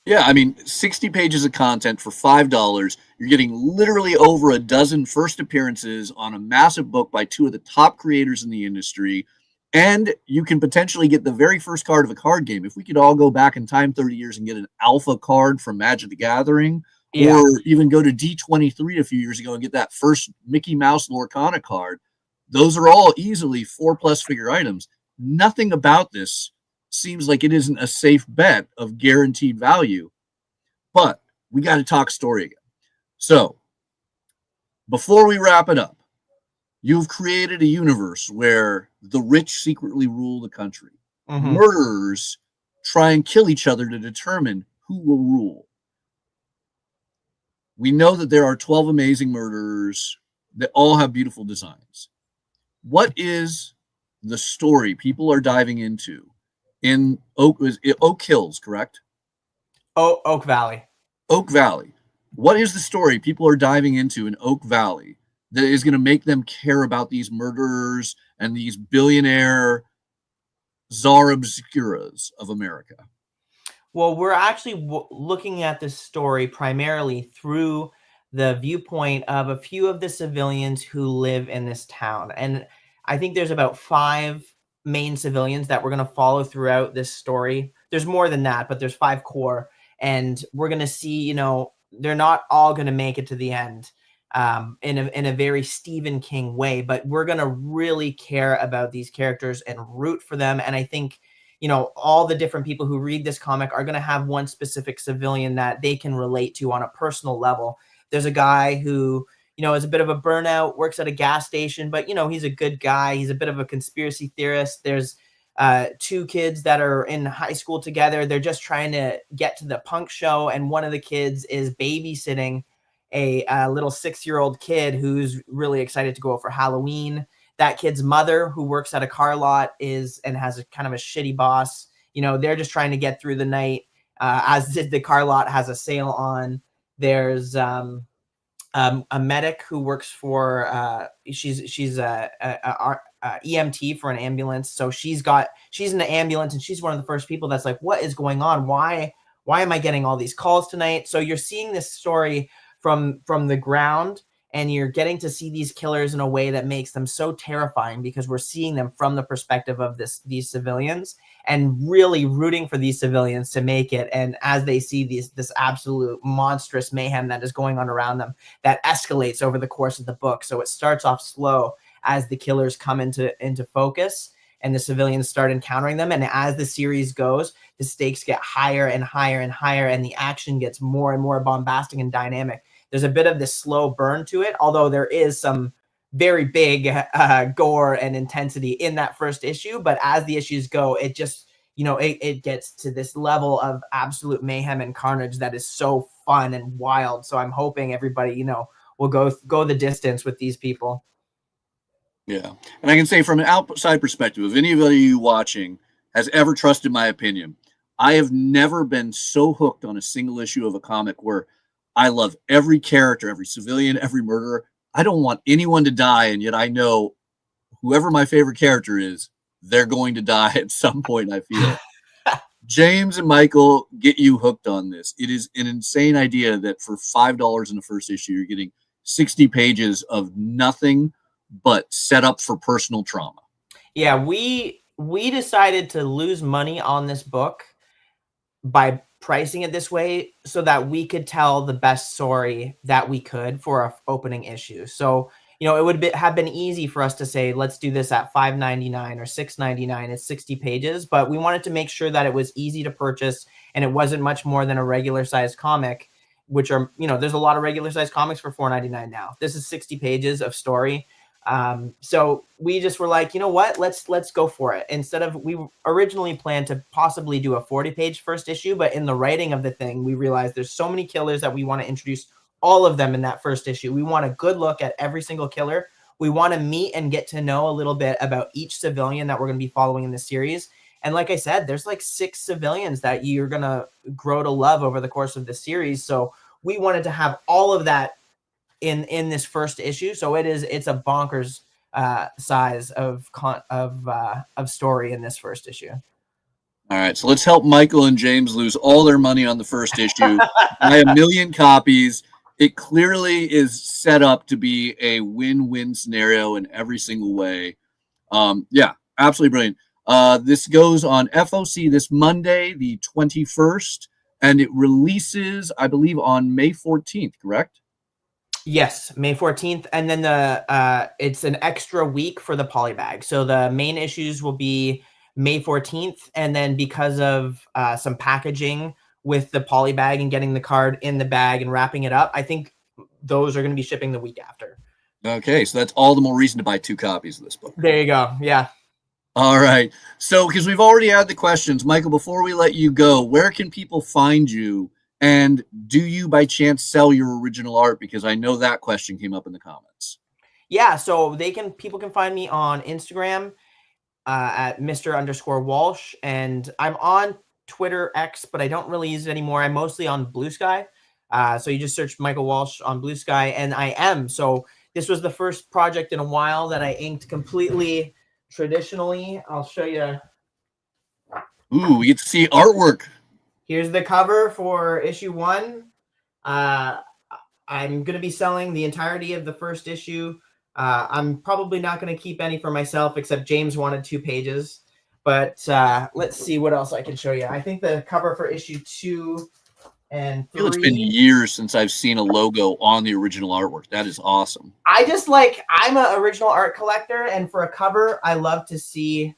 Yeah, 60 pages of content for $5. You're getting literally over a dozen first appearances on a massive book by 2 of the top creators in the industry. And you can potentially get the very first card of a card game. If we could all go back in time 30 years and get an alpha card from Magic the Gathering, or even go to D23 a few years ago and get that first Mickey Mouse Lorcana card, those are all easily 4+ figure items. Nothing about this seems like it isn't a safe bet of guaranteed value. But we got to talk story again. So before we wrap it up, you've created a universe where the rich secretly rule the country. Mm-hmm. Murderers try and kill each other to determine who will rule. We know that there are 12 amazing murderers that all have beautiful designs. What is the story people are diving into in Oak Hills, correct? Oak Valley. Oak Valley. What is the story people are diving into in Oak Valley that is going to make them care about these murderers and these billionaire czar obscuras of America? Well, we're actually looking at this story primarily through the viewpoint of a few of the civilians who live in this town. And I think there's about 5 main civilians that we're going to follow throughout this story. There's more than that, but there's 5 core. And we're going to see, they're not all going to make it to the end in a very Stephen King way, but we're going to really care about these characters and root for them. And I think, all the different people who read this comic are going to have one specific civilian that they can relate to on a personal level. There's a guy who, is a bit of a burnout, works at a gas station, but, he's a good guy. He's a bit of a conspiracy theorist. There's 2 kids that are in high school together. They're just trying to get to the punk show. And one of the kids is babysitting a little 6-year-old kid who's really excited to go out for Halloween. that kid's mother, who works at a car lot, has a kind of a shitty boss. You know, they're just trying to get through the night. As the car lot has a sale on. There's a medic who works for she's a EMT for an ambulance. So she's in the ambulance, and she's one of the first people that's like, what is going on? Why am I getting all these calls tonight? So you're seeing this story from the ground, and you're getting to see these killers in a way that makes them so terrifying, because we're seeing them from the perspective of these civilians, and really rooting for these civilians to make it. And as they see this absolute monstrous mayhem that is going on around them, that escalates over the course of the book. So it starts off slow as the killers come into focus and the civilians start encountering them. And as the series goes, the stakes get higher and higher and higher, and the action gets more and more bombastic and dynamic. There's a bit of this slow burn to it, although there is some very big gore and intensity in that first issue. But as the issues go, it just, it gets to this level of absolute mayhem and carnage that is so fun and wild. So I'm hoping everybody, will go the distance with these people. Yeah. And I can say from an outside perspective, if anybody you watching has ever trusted my opinion, I have never been so hooked on a single issue of a comic where I love every character, every civilian, every murderer. I don't want anyone to die, and yet I know whoever my favorite character is, they're going to die at some point, I feel. James and Michael get you hooked on this. It is an insane idea that for $5 in the first issue, you're getting 60 pages of nothing but set up for personal trauma. Yeah, we decided to lose money on this book by pricing it this way so that we could tell the best story that we could for our opening issue. So, it would have been easy for us to say, let's do this at $5.99 or $6.99. It's 60 pages, but we wanted to make sure that it was easy to purchase and it wasn't much more than a regular sized comic, which are, there's a lot of regular sized comics for $4.99 now. This is 60 pages of story. So we just were like, you know what, let's go for it. We originally planned to possibly do a 40-page first issue, but in the writing of the thing, we realized there's so many killers that we want to introduce all of them in that first issue. We want a good look at every single killer. We want to meet and get to know a little bit about each civilian that we're going to be following in the series. And like I said, there's like 6 civilians that you're going to grow to love over the course of the series. So we wanted to have all of that in this first issue. So it's a bonkers size of story in this first issue. All right, so let's help Michael and James lose all their money on the first issue. Buy 1 million copies. It clearly is set up to be a win-win scenario in every single way. Yeah, absolutely brilliant. This goes on FOC this Monday, the 21st, and it releases, I believe, on May 14th, correct? Yes, May 14th, and then it's an extra week for the polybag. So the main issues will be May 14th, and then because of some packaging with the polybag and getting the card in the bag and wrapping it up, I think those are going to be shipping the week after. Okay, so that's all the more reason to buy 2 copies of this book. There you go. Yeah. All right. So because we've already had the questions, Michael, before we let you go, where can people find you? And do you by chance sell your original art? Because I know that question came up in the comments. Yeah, so people can find me on Instagram at Mr._Walsh, and I'm on Twitter X, but I don't really use it anymore. I'm mostly on Blue Sky. So you just search Michael Walsh on Blue Sky, and I am. So this was the first project in a while that I inked completely traditionally. I'll show you. Ooh, we get to see artwork. Here's the cover for issue 1. I'm going to be selling the entirety of the first issue. I'm probably not going to keep any for myself, except James wanted 2 pages. But let's see what else I can show you. I think the cover for issue 2 and 3. I feel it's been years since I've seen a logo on the original artwork. That is awesome. I'm an original art collector, and for a cover, I love to see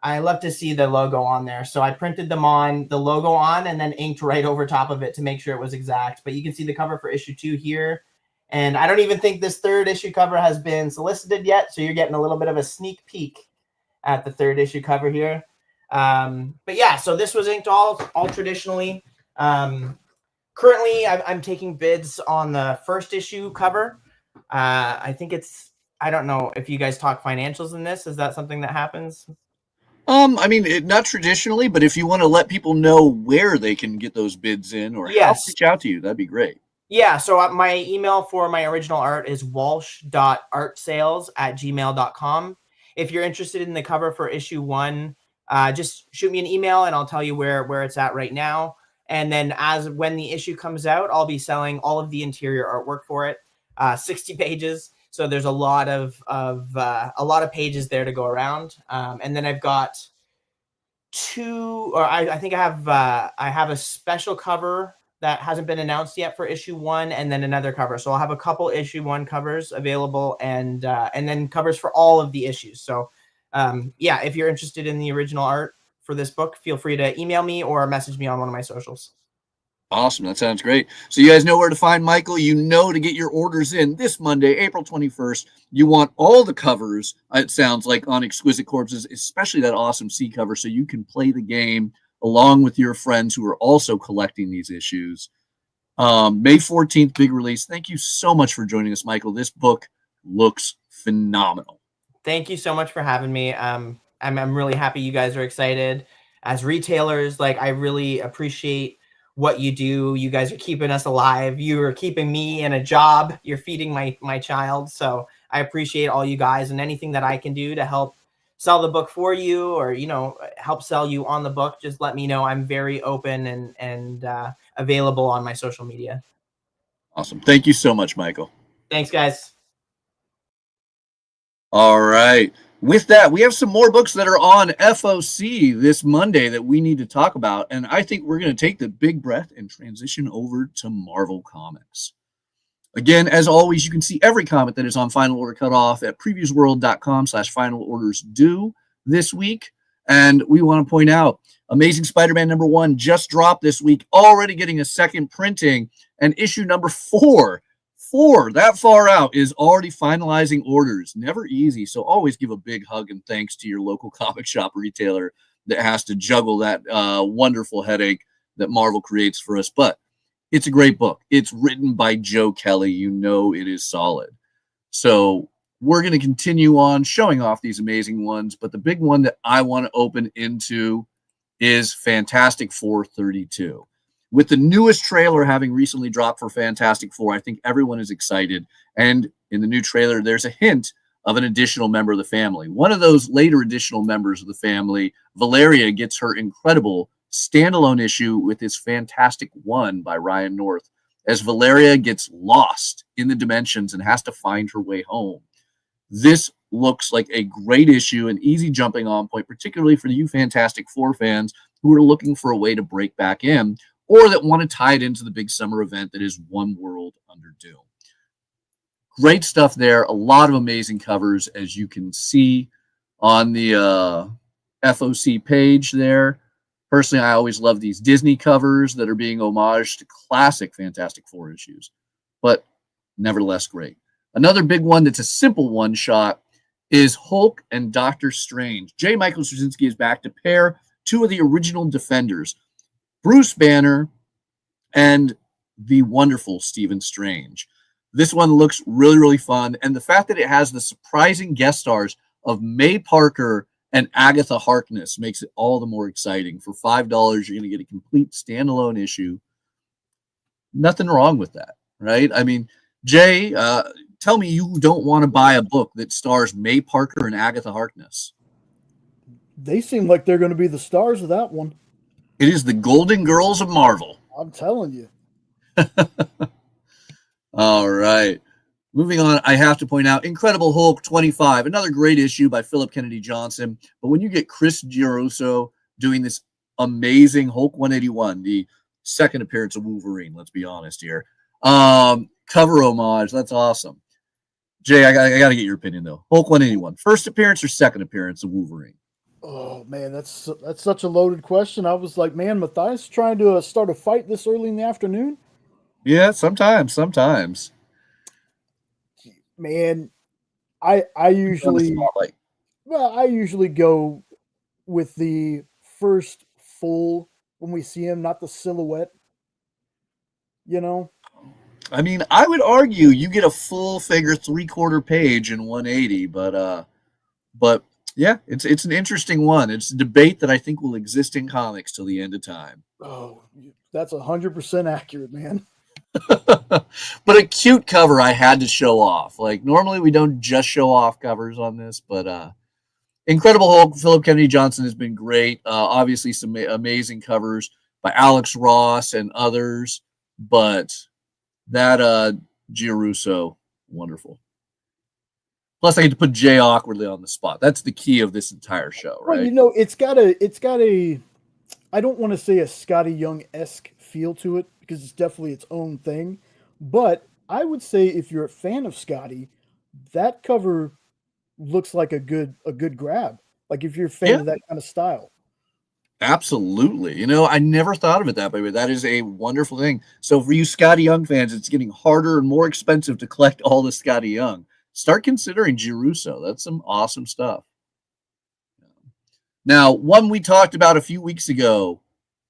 the logo on there. So I printed the logo on, and then inked right over top of it to make sure it was exact. But you can see the cover for issue 2 here. And I don't even think this 3rd issue cover has been solicited yet. So you're getting a little bit of a sneak peek at the 3rd issue cover here. But yeah, so this was inked all traditionally. Currently, I'm taking bids on the first issue cover. I think it's I don't know if you guys talk financials in this. Is that something that happens? I mean, not traditionally, but if you want to let people know where they can get those bids in or how to Yes. reach out to you, that'd be great. Yeah, so my email for my original art is walsh.artsales@gmail.com. If you're interested in the cover for issue 1, just shoot me an email and I'll tell you where it's at right now. And then when the issue comes out, I'll be selling all of the interior artwork for it, 60 pages. So there's a lot of pages there to go around. And then I've got I think I have a special cover that hasn't been announced yet for issue 1, and then another cover. So I'll have a couple issue 1 covers available, and then covers for all of the issues. So yeah, if you're interested in the original art for this book, feel free to email me or message me on one of my socials. Awesome. That sounds great. So you guys know where to find Michael. You know to get your orders in this Monday, April 21st. You want all the covers, it sounds like, on Exquisite Corpses, especially that awesome C cover, so you can play the game along with your friends who are also collecting these issues. May 14th, big release. Thank you so much for joining us, Michael. This book looks phenomenal. Thank you so much for having me. I'm really happy you guys are excited. As retailers, like, I really appreciate what you do. You guys are keeping us alive. You are keeping me in a job. You're feeding my child. So I appreciate all you guys, and anything that I can do to help sell the book for you, or, you know, help sell you on the book, just let me know. I'm very open and available on my social media. Awesome. Thank you so much, Michael. Thanks, guys. All right. With that, we have some more books that are on FOC this Monday that we need to talk about. And I think we're going to take the big breath and transition over to Marvel Comics. Again, as always, you can see every comic that is on Final Order Cutoff at previewsworld.com/finalordersdue this week. And we want to point out, Amazing Spider-Man #1 just dropped this week, already getting a second printing. And issue number 4, that far out, is already finalizing orders. Never easy. So always give a big hug and thanks to your local comic shop retailer that has to juggle that wonderful headache that Marvel creates for us. But it's a great book. It's written by Joe Kelly. You know it is solid. So we're going to continue on showing off these amazing ones. But the big one that I want to open into is Fantastic Four 32. With the newest trailer having recently dropped for Fantastic Four, I think everyone is excited. And in the new trailer, there's a hint of an additional member of the family. One of those later additional members of the family, Valeria, gets her incredible standalone issue with this Fantastic One by Ryan North, as Valeria gets lost in the dimensions and has to find her way home. This looks like a great issue, an easy jumping on point, particularly for you Fantastic Four fans who are looking for a way to break back in, or that want to tie it into the big summer event that is One World Under Doom. Great stuff there. A lot of amazing covers, as you can see on the FOC page there. Personally, I always love these Disney covers that are being homaged to classic Fantastic Four issues, but nevertheless great. Another big one that's a simple one-shot is Hulk and Doctor Strange. J. Michael Straczynski is back to pair two of the original Defenders, Bruce Banner and the wonderful Stephen Strange. This one looks really, really fun. And the fact that it has the surprising guest stars of May Parker and Agatha Harkness makes it all the more exciting. For $5, you're going to get a complete standalone issue. Nothing wrong with that, right? I mean, Jay, tell me you don't want to buy a book that stars May Parker and Agatha Harkness. They seem like they're going to be the stars of that one. It is the Golden Girls of Marvel. I'm telling you. All right. Moving on, I have to point out Incredible Hulk 25, another great issue by Philip Kennedy Johnson. But when you get Chris Giarrusso doing this amazing Hulk 181, the second appearance of Wolverine, let's be honest here, cover homage, that's awesome. Jay, I got to get your opinion, though. Hulk 181, first appearance or second appearance of Wolverine? Oh, man, that's such a loaded question. I was like, man, Mathias trying to start a fight this early in the afternoon? Yeah, sometimes. Man, I usually go with the first full when we see him, not the silhouette. You know? I mean, I would argue you get a full figure 3/4 page in 180, but yeah, it's an interesting one. It's a debate that I think will exist in comics till the end of time. Oh, that's 100% accurate, man. But a cute cover I had to show off. Like normally we don't just show off covers on this, but Incredible Hulk, Philip Kennedy Johnson has been great. Obviously some amazing covers by Alex Ross and others, but that Gianrusso, wonderful. Plus, I get to put Jay awkwardly on the spot. That's the key of this entire show, right? Well, you know, it's got a, I don't want to say a Scotty Young-esque feel to it because it's definitely its own thing. But I would say if you're a fan of Scotty, that cover looks like a good grab. Like if you're a fan of that kind of style. Absolutely. You know, I never thought of it that way, but that is a wonderful thing. So for you Scotty Young fans, it's getting harder and more expensive to collect all the Scotty Young. Start considering Gianrusso. That's some awesome stuff. Now, one we talked about a few weeks ago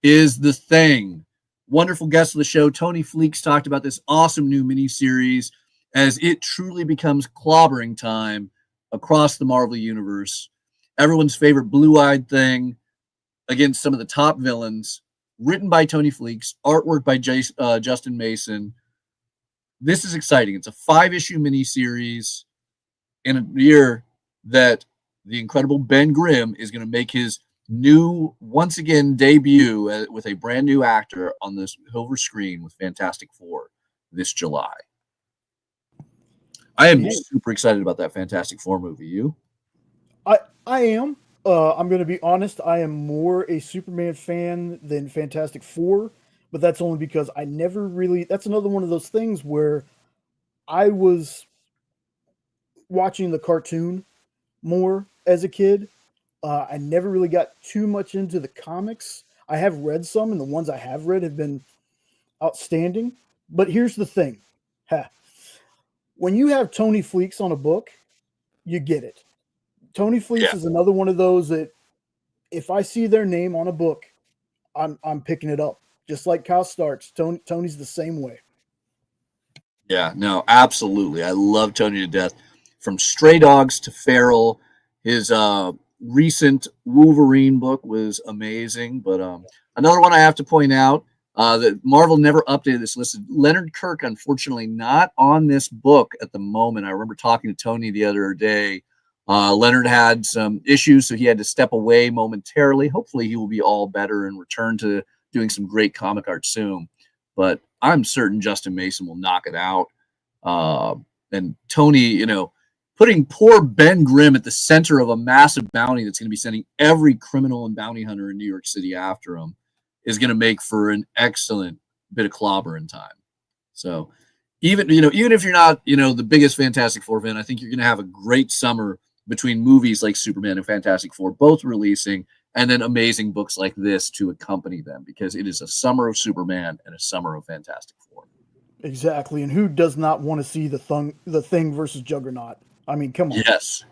is The Thing. Wonderful guest of the show, Tony Fleeks, talked about this awesome new miniseries as it truly becomes clobbering time across the Marvel Universe. Everyone's favorite blue-eyed thing against some of the top villains, written by Tony Fleeks, artwork by Justin Mason. This is exciting. It's a 5-issue miniseries in a year that the incredible Ben Grimm is going to make his new, once again, debut with a brand new actor on this silver screen with Fantastic Four this July. I am super excited about that Fantastic Four movie. You? I am. I'm going to be honest. I am more a Superman fan than Fantastic Four, but that's only because I never really. That's another one of those things where I was watching the cartoon more as a kid. I never really got too much into the comics. I have read some, and the ones I have read have been outstanding. But here's the thing. When you have Tony Fleeks on a book, you get it. Tony Fleeks is another one of those that if I see their name on a book, I'm picking it up. Just like Kyle Starks, Tony's the same way. Yeah, no, absolutely. I love Tony to death. From Stray Dogs to Feral, his recent Wolverine book was amazing. But another one I have to point out that Marvel never updated this list. Leonard Kirk, unfortunately, not on this book at the moment. I remember talking to Tony the other day. Leonard had some issues, so he had to step away momentarily. Hopefully he will be all better and return to doing some great comic art soon. But I'm certain Justin Mason will knock it out. And Tony, you know, putting poor Ben Grimm at the center of a massive bounty that's going to be sending every criminal and bounty hunter in New York City after him is going to make for an excellent bit of clobbering time. So even if you're not, the biggest Fantastic Four fan, I think you're going to have a great summer between movies like Superman and Fantastic Four, both releasing, and then amazing books like this to accompany them, because it is a summer of Superman and a summer of Fantastic Four. Exactly. And who does not want to see the Thing versus Juggernaut? I mean, come on. Yes.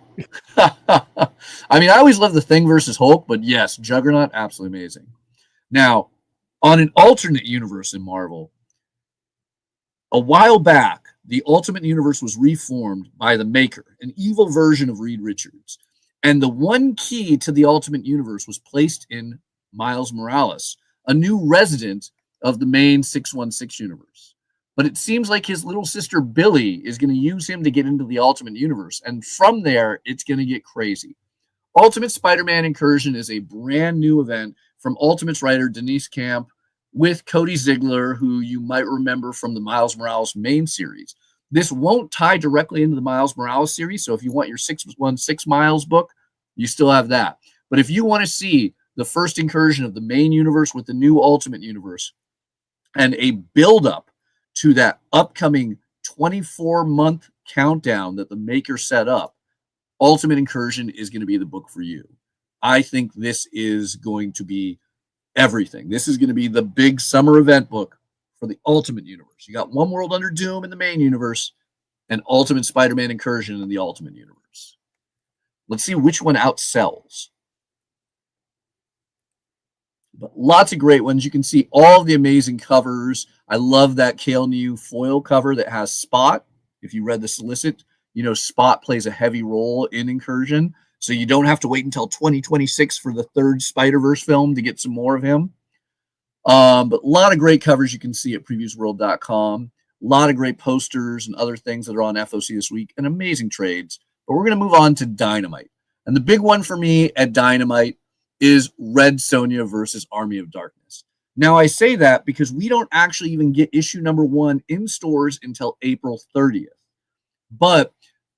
I mean, I always love the Thing versus Hulk, but yes, Juggernaut, absolutely amazing. Now, on an alternate universe in Marvel, a while back, the Ultimate Universe was reformed by the Maker, an evil version of Reed Richards. And the one key to the Ultimate Universe was placed in Miles Morales, a new resident of the main 616 universe. But it seems like his little sister Billy is going to use him to get into the Ultimate Universe. And from there, it's going to get crazy. Ultimate Spider-Man Incursion is a brand new event from Ultimate's writer Denise Camp with Cody Ziegler, who you might remember from the Miles Morales main series. This won't tie directly into the Miles Morales series, so if you want your 616 Miles book, you still have that. But if you want to see the first incursion of the main universe with the new Ultimate Universe and a build-up to that upcoming 24-month countdown that the Maker set up, Ultimate Incursion is going to be the book for you. I think this is going to be everything. This is going to be the big summer event book for the Ultimate Universe. You got One World Under Doom in the main universe and Ultimate Spider-Man Incursion in the Ultimate Universe. Let's see which one outsells. But lots of great ones. You can see all the amazing covers. I love that Kale New foil cover that has Spot. If you read the solicit, you know Spot plays a heavy role in Incursion. So you don't have to wait until 2026 for the third Spider-Verse film to get some more of him. But a lot of great covers you can see at previewsworld.com. A lot of great posters and other things that are on FOC this week, and amazing trades. But we're going to move on to Dynamite. And the big one for me at Dynamite is Red Sonja versus Army of Darkness. Now, I say that because we don't actually even get issue number 1 in stores until April 30th. But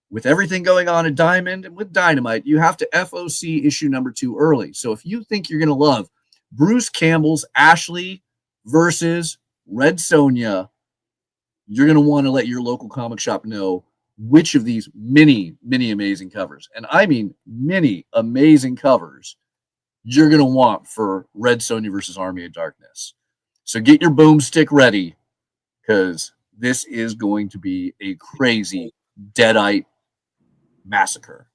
with everything going on at Diamond and with Dynamite, you have to FOC issue number 2 early. So if you think you're going to love Bruce Campbell's Ashley versus Red Sonja, you're going to want to let your local comic shop know which of these many, many amazing covers, and I mean many amazing covers, you're going to want for Red Sonja versus Army of Darkness. So get your boomstick ready, because this is going to be a crazy Deadite massacre.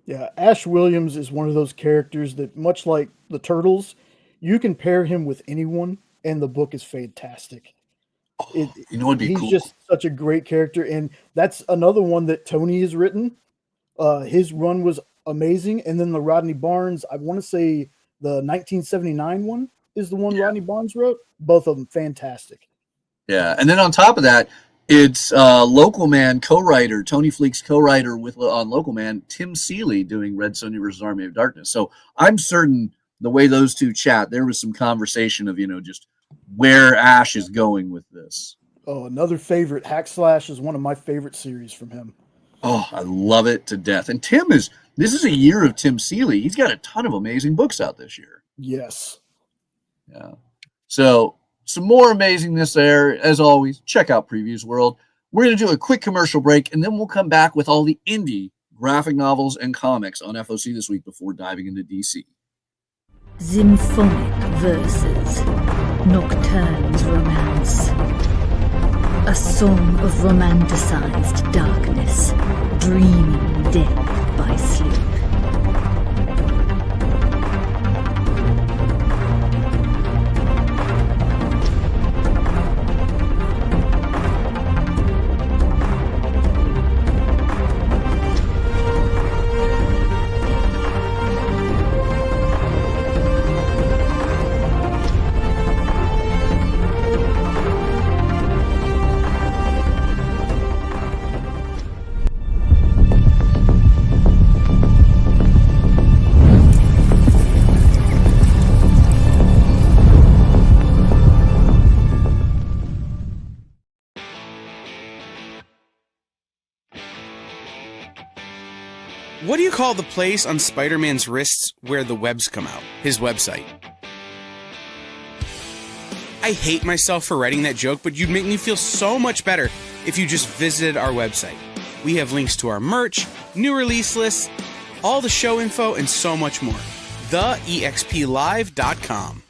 Yeah, Ash Williams is one of those characters that, much like the Turtles, you can pair him with anyone, and the book is fantastic. You know what'd be He's cool? just such a great character, and that's another one that Tony has written. His run was amazing, and then the Rodney Barnes, I want to say the 1979 one is the one Rodney Barnes wrote. Both of them fantastic. Yeah, and then on top of that, it's Local Man co-writer, Tony Fleek's co-writer on Local Man, Tim Seeley, doing Red Sonja versus Army of Darkness. So I'm certain the way those two chat, there was some conversation of, just where Ash is going with this. Oh, another favorite. Hack Slash is one of my favorite series from him. Oh, I love it to death. And this is a year of Tim Seeley. He's got a ton of amazing books out this year. Yes. Yeah. So some more amazingness there. As always, check out Previews World. We're going to do a quick commercial break, and then we'll come back with all the indie graphic novels and comics on FOC this week before diving into DC. Symphonic verses, Nocturne's romance. A song of romanticized darkness, dreaming death by sleep. What do you call the place on Spider-Man's wrists where the webs come out? His website. I hate myself for writing that joke, but you'd make me feel so much better if you just visited our website. We have links to our merch, new release lists, all the show info, and so much more. TheEXPLive.com.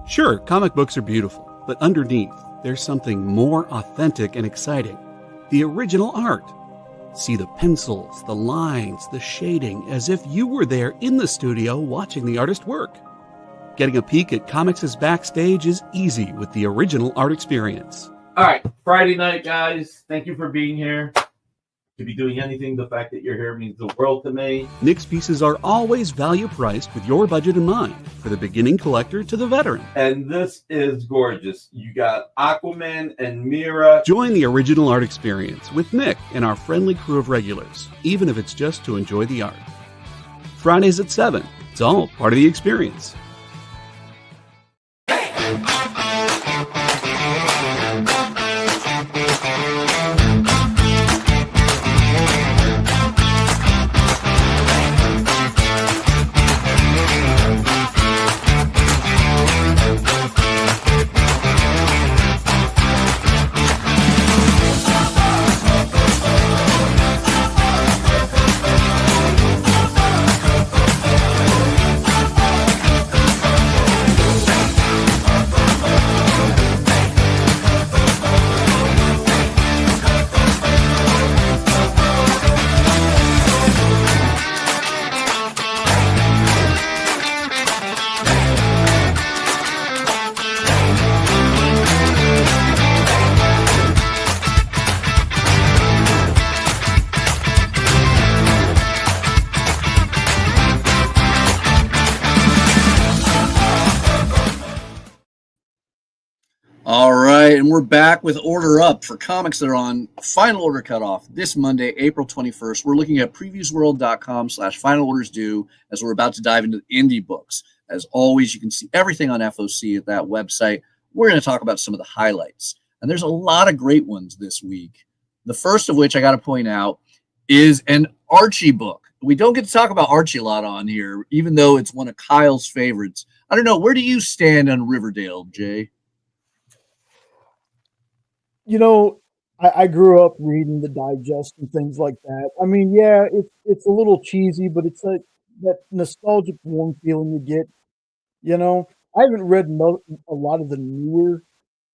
Sure, comic books are beautiful, but underneath, there's something more authentic and exciting. The original art. See the pencils, the lines, the shading, as if you were there in the studio watching the artist work. Getting a peek at comics' backstage is easy with the original art experience. All right, Friday night, guys. Thank you for being here. To be doing anything, the fact that you're here means the world to me. Nick's pieces are always value priced with your budget in mind, for the beginning collector to the veteran. And this is gorgeous. You got Aquaman and Mira. Join the original art experience with Nick and our friendly crew of regulars, even if it's just to enjoy the art. Fridays at 7. It's all part of the experience. right, and we're back with Order Up for comics that are on Final Order Cutoff this Monday, April 21st. We're looking at previewsworld.com/final orders due as we're about to dive into indie books. As always, you can see everything on FOC at that website. We're going to talk about some of the highlights, and there's a lot of great ones this week. The first of which I got to point out is an Archie book. We don't get to talk about Archie a lot on here, even though it's one of Kyle's favorites. I don't know, where do you stand on Riverdale, Jay? You know, I grew up reading the digest and things like that. I mean, yeah, it's a little cheesy, but it's like that nostalgic warm feeling you get. You know, I haven't read a lot of the newer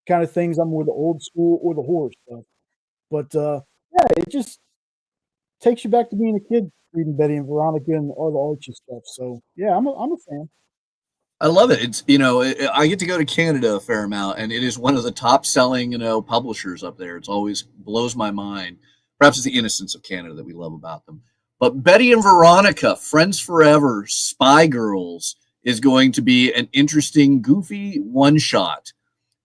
kind of things. I'm more the old school or the horror stuff. But yeah, it just takes you back to being a kid reading Betty and Veronica and all the Archie stuff. So yeah, I'm a fan. I love it. It's, you know, I get to go to Canada a fair amount, and it is one of the top selling, you know, publishers up there. It's always blows my mind. Perhaps it's the innocence of Canada that we love about them. But Betty and Veronica, Friends Forever, Spy Girls is going to be an interesting, goofy one-shot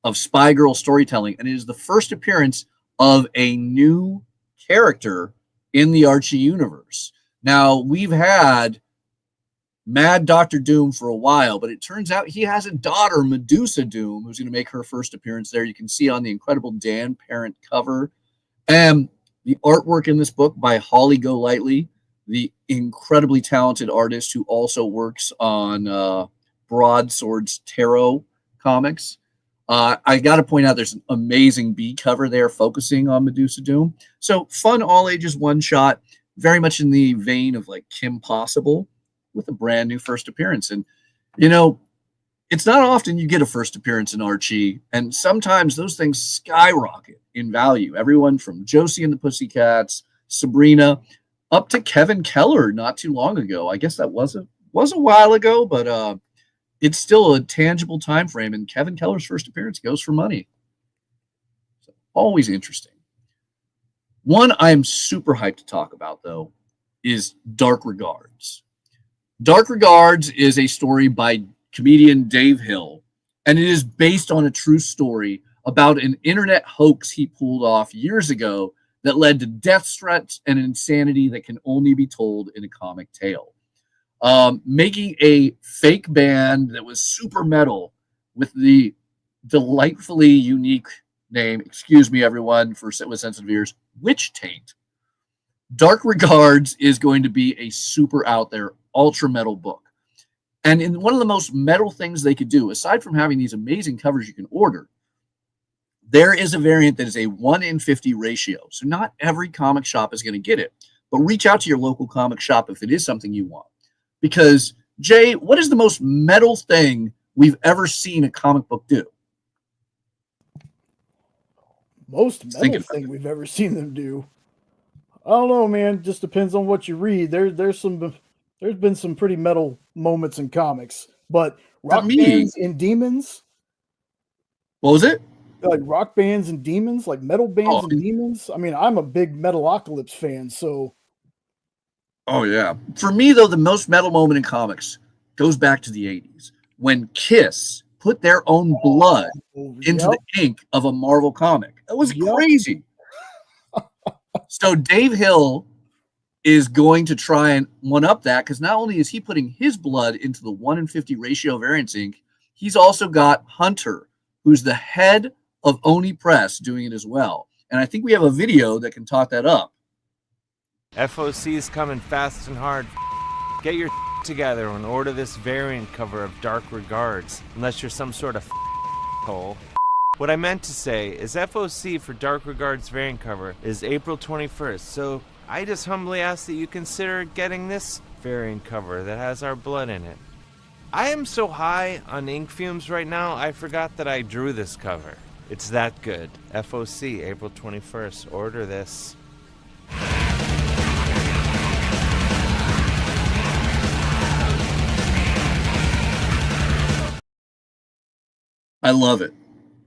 of Spy Girl storytelling. And it is the first appearance of a new character in the Archie universe. Now, we've had Mad Dr. Doom for a while, but it turns out he has a daughter, Medusa Doom, who's going to make her first appearance there. You can see on the incredible Dan Parent cover. And the artwork in this book by Holly Golightly, the incredibly talented artist who also works on Broadsword's Tarot comics. I got to point out there's an amazing B cover there focusing on Medusa Doom. So fun all ages one shot, very much in the vein of like Kim Possible, with a brand new first appearance. And, you know, it's not often you get a first appearance in Archie, and sometimes those things skyrocket in value. Everyone from Josie and the Pussycats, Sabrina, up to Kevin Keller not too long ago. I guess that was a while ago, but it's still a tangible time frame, and Kevin Keller's first appearance goes for money. So, always interesting. One I'm super hyped to talk about, though, is Dark Regards. Dark Regards is a story by comedian Dave Hill, and it is based on a true story about an internet hoax he pulled off years ago that led to death threats and insanity that can only be told in a comic tale. Making a fake band that was super metal with the delightfully unique name, excuse me everyone for with sensitive ears, Witch Taint. Dark Regards is going to be a super out there ultra metal book. And in one of the most metal things they could do, aside from having these amazing covers you can order, there is a variant that is a 1 in 50 ratio. So not every comic shop is going to get it, but reach out to your local comic shop if it is something you want. Because, Jay, what is the most metal thing we've ever seen a comic book do? Most metal thing we've ever seen them do. I don't know, man. Just depends on what you read. There's been some pretty metal moments in comics, but rock bands and demons. What was it? Like rock bands and demons, like metal bands and demons. I mean, I'm a big Metalocalypse fan, so. Oh yeah. For me though, the most metal moment in comics goes back to the 80s when Kiss put their own blood into the ink of a Marvel comic. That was crazy. So Dave Hill is going to try and one-up that, because not only is he putting his blood into the 1 in 50 ratio variance ink, he's also got Hunter, who's the head of Oni Press, doing it as well. And I think we have a video that can talk that up. FOC is coming fast and hard. Get your together and order this variant cover of Dark Regards, unless you're some sort of hole. What I meant to say is FOC for Dark Regards variant cover is April 21st, so I just humbly ask that you consider getting this variant cover that has our blood in it. I am so high on ink fumes right now, I forgot that I drew this cover. It's that good. FOC, April 21st. Order this. I love it.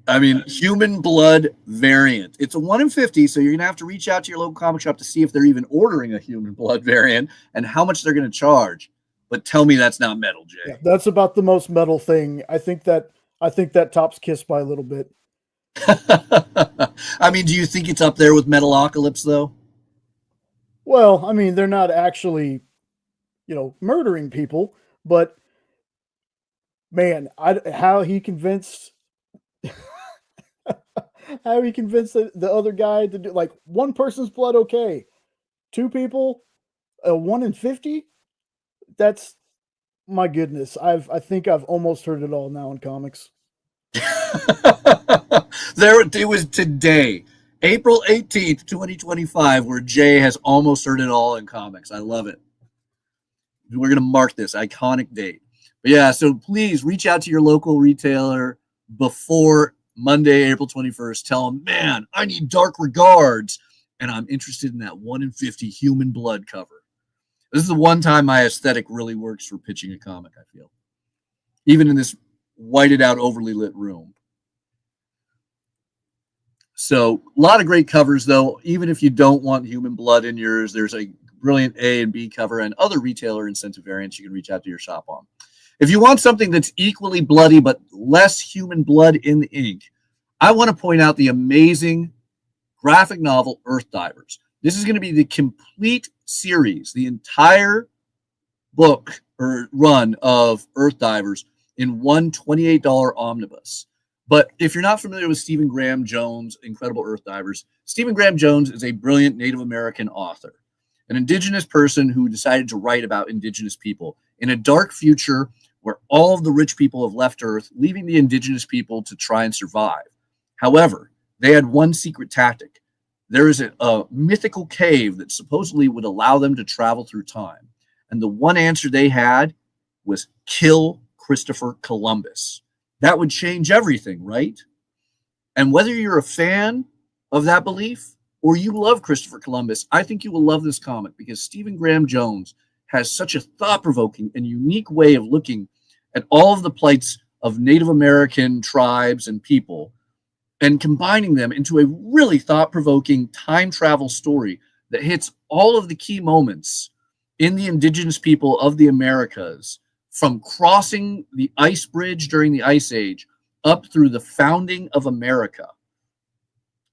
I mean, human blood variant. It's a 1 in 50, so you're going to have to reach out to your local comic shop to see if they're even ordering a human blood variant and how much they're going to charge. But tell me that's not metal, Jay. Yeah, that's about the most metal thing. I think that tops Kiss by a little bit. I mean, do you think it's up there with Metalocalypse, though? Well, I mean, they're not actually, murdering people, but man, how he convinced the other guy to do, like, one person's blood, okay, two people, 1 in 50. That's, my goodness. I think I've almost heard it all now in comics. It was today, April 18th, 2025, where Jay has almost heard it all in comics. I love it. We're going to mark this iconic date. But yeah, so please reach out to your local retailer before Monday, April 21st. Tell them, man, I need Dark Regards, and I'm interested in that 1 in 50 human blood cover. This is the one time my aesthetic really works for pitching a comic, I feel. Even in this whited out, overly lit room. So a lot of great covers, though. Even if you don't want human blood in yours, there's a brilliant A and B cover and other retailer incentive variants you can reach out to your shop on. If you want something that's equally bloody but less human blood in the ink, I want to point out the amazing graphic novel Earth Divers. This is going to be the complete series, the entire book or run of Earth Divers in one $28 omnibus. But if you're not familiar with Stephen Graham Jones' Incredible Earth Divers, Stephen Graham Jones is a brilliant Native American author, an indigenous person who decided to write about indigenous people in a dark future where all of the rich people have left Earth, leaving the indigenous people to try and survive. However, they had one secret tactic. There is a mythical cave that supposedly would allow them to travel through time. And the one answer they had was kill Christopher Columbus. That would change everything, right? And whether you're a fan of that belief or you love Christopher Columbus, I think you will love this comic because Stephen Graham Jones has such a thought-provoking and unique way of looking at all of the plights of Native American tribes and people and combining them into a really thought-provoking time travel story that hits all of the key moments in the indigenous people of the Americas, from crossing the ice bridge during the Ice Age up through the founding of America.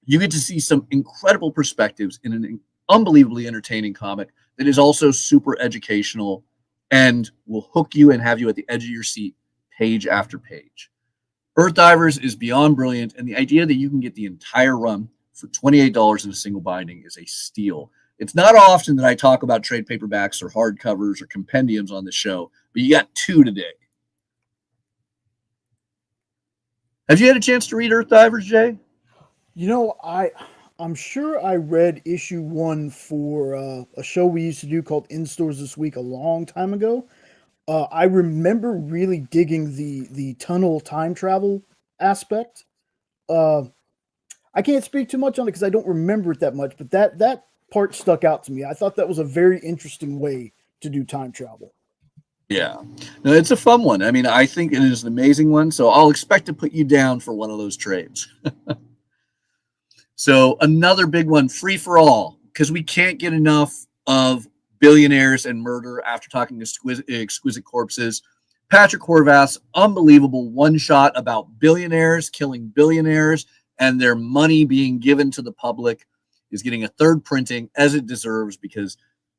You get to see some incredible perspectives in an unbelievably entertaining comic that is also super educational and will hook you and have you at the edge of your seat page after page. Earth Divers is beyond brilliant, and the idea that you can get the entire run for $28 in a single binding is a steal. It's not often that I talk about trade paperbacks or hardcovers or compendiums on the show, but you got two today. Have you had a chance to read Earth Divers, Jay? I'm sure I read issue 1 for a show we used to do called In Stores This Week a long time ago. I remember really digging the tunnel time travel aspect. I can't speak too much on it because I don't remember it that much, but that part stuck out to me. I thought that was a very interesting way to do time travel. Yeah, no, it's a fun one. I mean, I think it is an amazing one, so I'll expect to put you down for one of those trades. So another big one, Free for All, because we can't get enough of billionaires and murder after talking to Exquisite Corpses. Patrick Horvath's unbelievable one-shot about billionaires killing billionaires and their money being given to the public is getting a third printing, as it deserves, because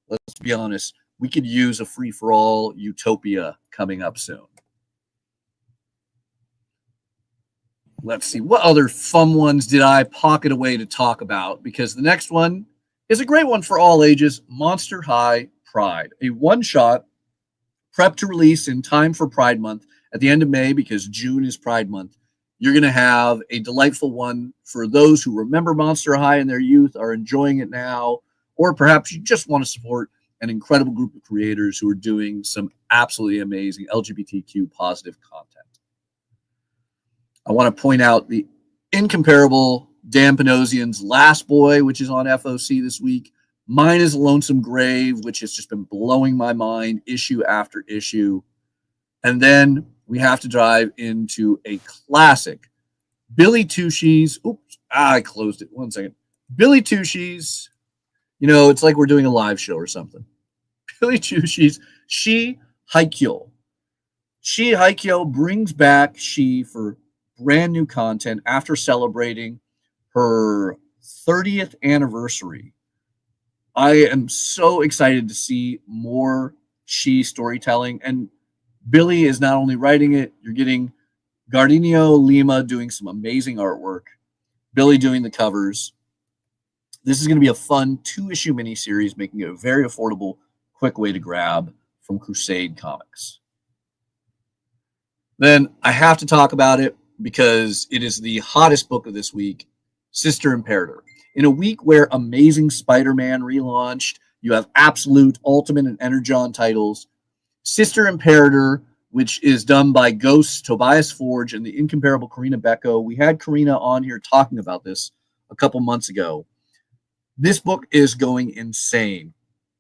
let's be honest, we could use a free-for-all utopia coming up soon. Let's see, what other fun ones did I pocket away to talk about? Because the next one is a great one for all ages, Monster High Pride, a one-shot prepped to release in time for Pride Month at the end of May, because June is Pride Month. You're going to have a delightful one for those who remember Monster High in their youth, are enjoying it now, or perhaps you just want to support an incredible group of creators who are doing some absolutely amazing LGBTQ positive content. I want to point out the incomparable Dan Panosian's Last Boy, which is on FOC this week. Mine is Lonesome Grave, which has just been blowing my mind issue after issue. And then we have to dive into a classic, Billy Tushy's. Oops, I closed it. 1 second. Billy Tushy's. You know, it's like we're doing a live show or something. Billy Tushy's She Haikyo. She Haikyo brings back She for brand new content after celebrating her 30th anniversary. I am so excited to see more She storytelling. And Billy is not only writing it, you're getting Gardinio Lima doing some amazing artwork, Billy doing the covers. This is going to be a fun 2-issue miniseries, making it a very affordable, quick way to grab from Crusade Comics. Then I have to talk about it because it is the hottest book of this week, Sister Imperator. In a week where Amazing Spider-Man relaunched, you have Absolute, Ultimate, and Energon titles. Sister Imperator, which is done by Ghosts, Tobias Forge, and the incomparable Karina Becco. We had Karina on here talking about this a couple months ago. This book is going insane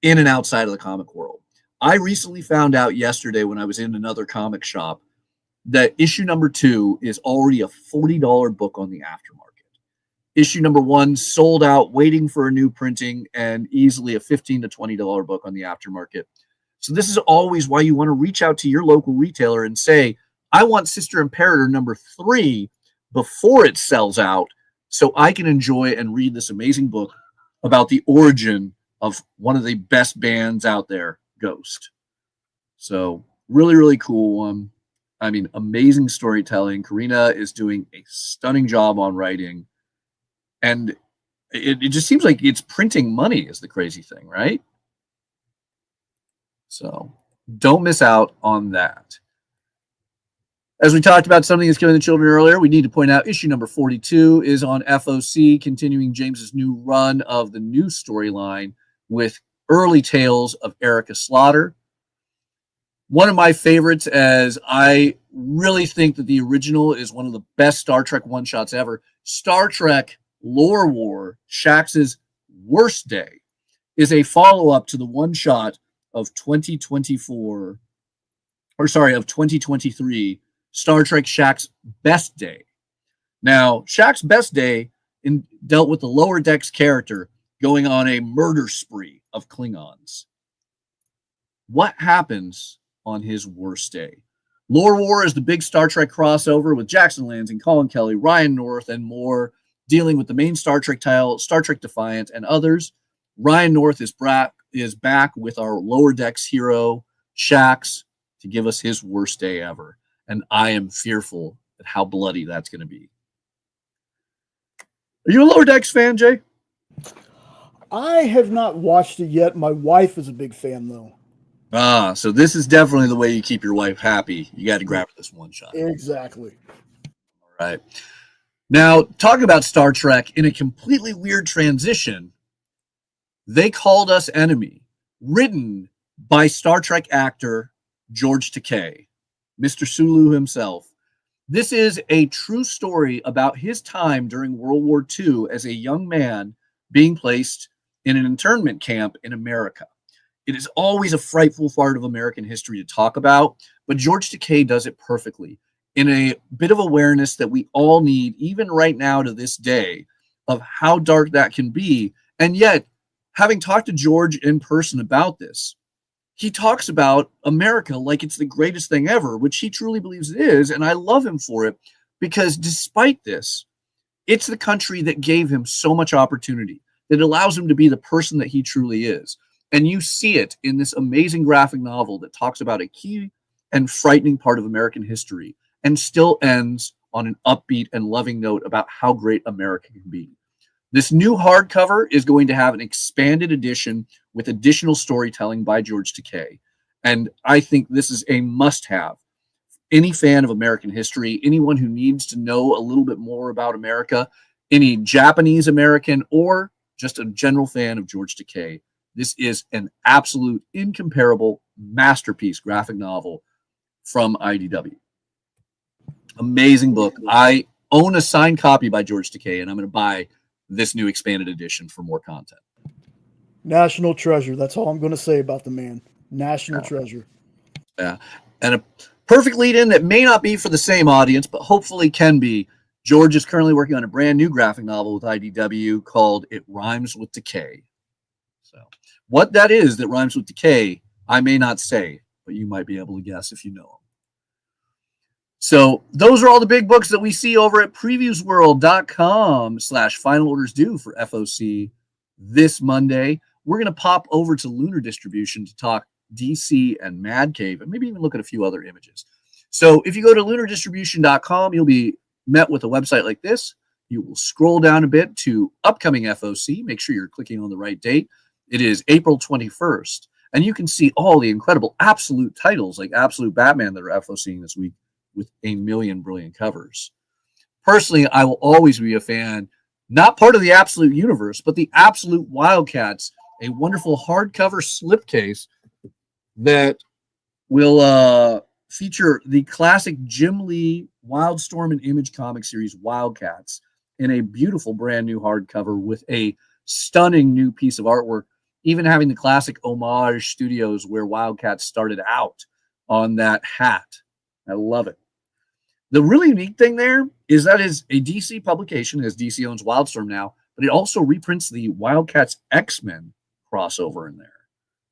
in and outside of the comic world. I recently found out yesterday when I was in another comic shop that issue number 2 is already a $40 book on the aftermarket. Issue number 1 sold out, waiting for a new printing, and easily a $15 to $20 book on the aftermarket. So this is always why you want to reach out to your local retailer and say, I want Sister Imperator number 3 before it sells out so I can enjoy and read this amazing book about the origin of one of the best bands out there, Ghost. So really, really cool one. I mean, amazing storytelling. Karina is doing a stunning job on writing. And it just seems like it's printing money is the crazy thing, right? So don't miss out on that. As we talked about something that's killing the children earlier, we need to point out issue number 42 is on FOC, continuing James's new run of the new storyline with early tales of Erica Slaughter. One of my favorites, as I really think that the original is one of the best Star Trek one-shots ever. Star Trek Lore War, Shax's Worst Day, is a follow-up to the one-shot of 2023, Star Trek Shax's Best Day. Now, Shax's Best Day dealt with the Lower Decks character going on a murder spree of Klingons. What happens on his worst day? Lore War is the big Star Trek crossover with Jackson Lansing, Colin Kelly, Ryan North, and more, dealing with the main Star Trek title, Star Trek Defiant, and others. Ryan North is back with our Lower Decks hero, Shax, to give us his worst day ever. And I am fearful at how bloody that's going to be. Are you a Lower Decks fan, Jay? I have not watched it yet. My wife is a big fan, though. So this is definitely the way you keep your wife happy. You got to grab this one shot. Exactly. All right. Now, talking about Star Trek in a completely weird transition, They Called Us Enemy, written by Star Trek actor George Takei, Mr. Sulu himself. This is a true story about his time during World War II as a young man being placed in an internment camp in America. It is always a frightful part of American history to talk about, but George Takei does it perfectly in a bit of awareness that we all need, even right now to this day, of how dark that can be. And yet, having talked to George in person about this, he talks about America like it's the greatest thing ever, which he truly believes it is. And I love him for it because despite this, it's the country that gave him so much opportunity, that allows him to be the person that he truly is. And you see it in this amazing graphic novel that talks about a key and frightening part of American history and still ends on an upbeat and loving note about how great America can be. This new hardcover is going to have an expanded edition with additional storytelling by George Takei. And I think this is a must-have. Any fan of American history, anyone who needs to know a little bit more about America, any Japanese American, or just a general fan of George Takei, this is an absolute incomparable masterpiece graphic novel from IDW. Amazing book. I own a signed copy by George Takei, and I'm going to buy this new expanded edition for more content. National treasure. That's all I'm going to say about the man. National treasure. Yeah. And a perfect lead in that may not be for the same audience, but hopefully can be. George is currently working on a brand new graphic novel with IDW called It Rhymes with Decay. So what that is that rhymes with decay, I may not say, but you might be able to guess if you know him. So those are all the big books that we see over at previewsworld.com/final orders due for FOC this Monday. We're going to pop over to Lunar Distribution to talk DC and Mad Cave and maybe even look at a few other images. So if you go to lunardistribution.com, you'll be met with a website like this. You will scroll down a bit to upcoming FOC. Make sure you're clicking on the right date. It is April 21st. And you can see all the incredible absolute titles like Absolute Batman that are FOCing this week with a million brilliant covers. Personally, I will always be a fan, not part of the Absolute universe, but the Absolute Wildcats, a wonderful hardcover slipcase that will feature the classic Jim Lee Wildstorm and Image comic series Wildcats in a beautiful brand new hardcover with a stunning new piece of artwork, even having the classic homage studios where Wildcats started out on that hat. I love it. The really unique thing there is that is a DC publication, as DC owns Wildstorm now, but it also reprints the Wildcats X-Men crossover in there.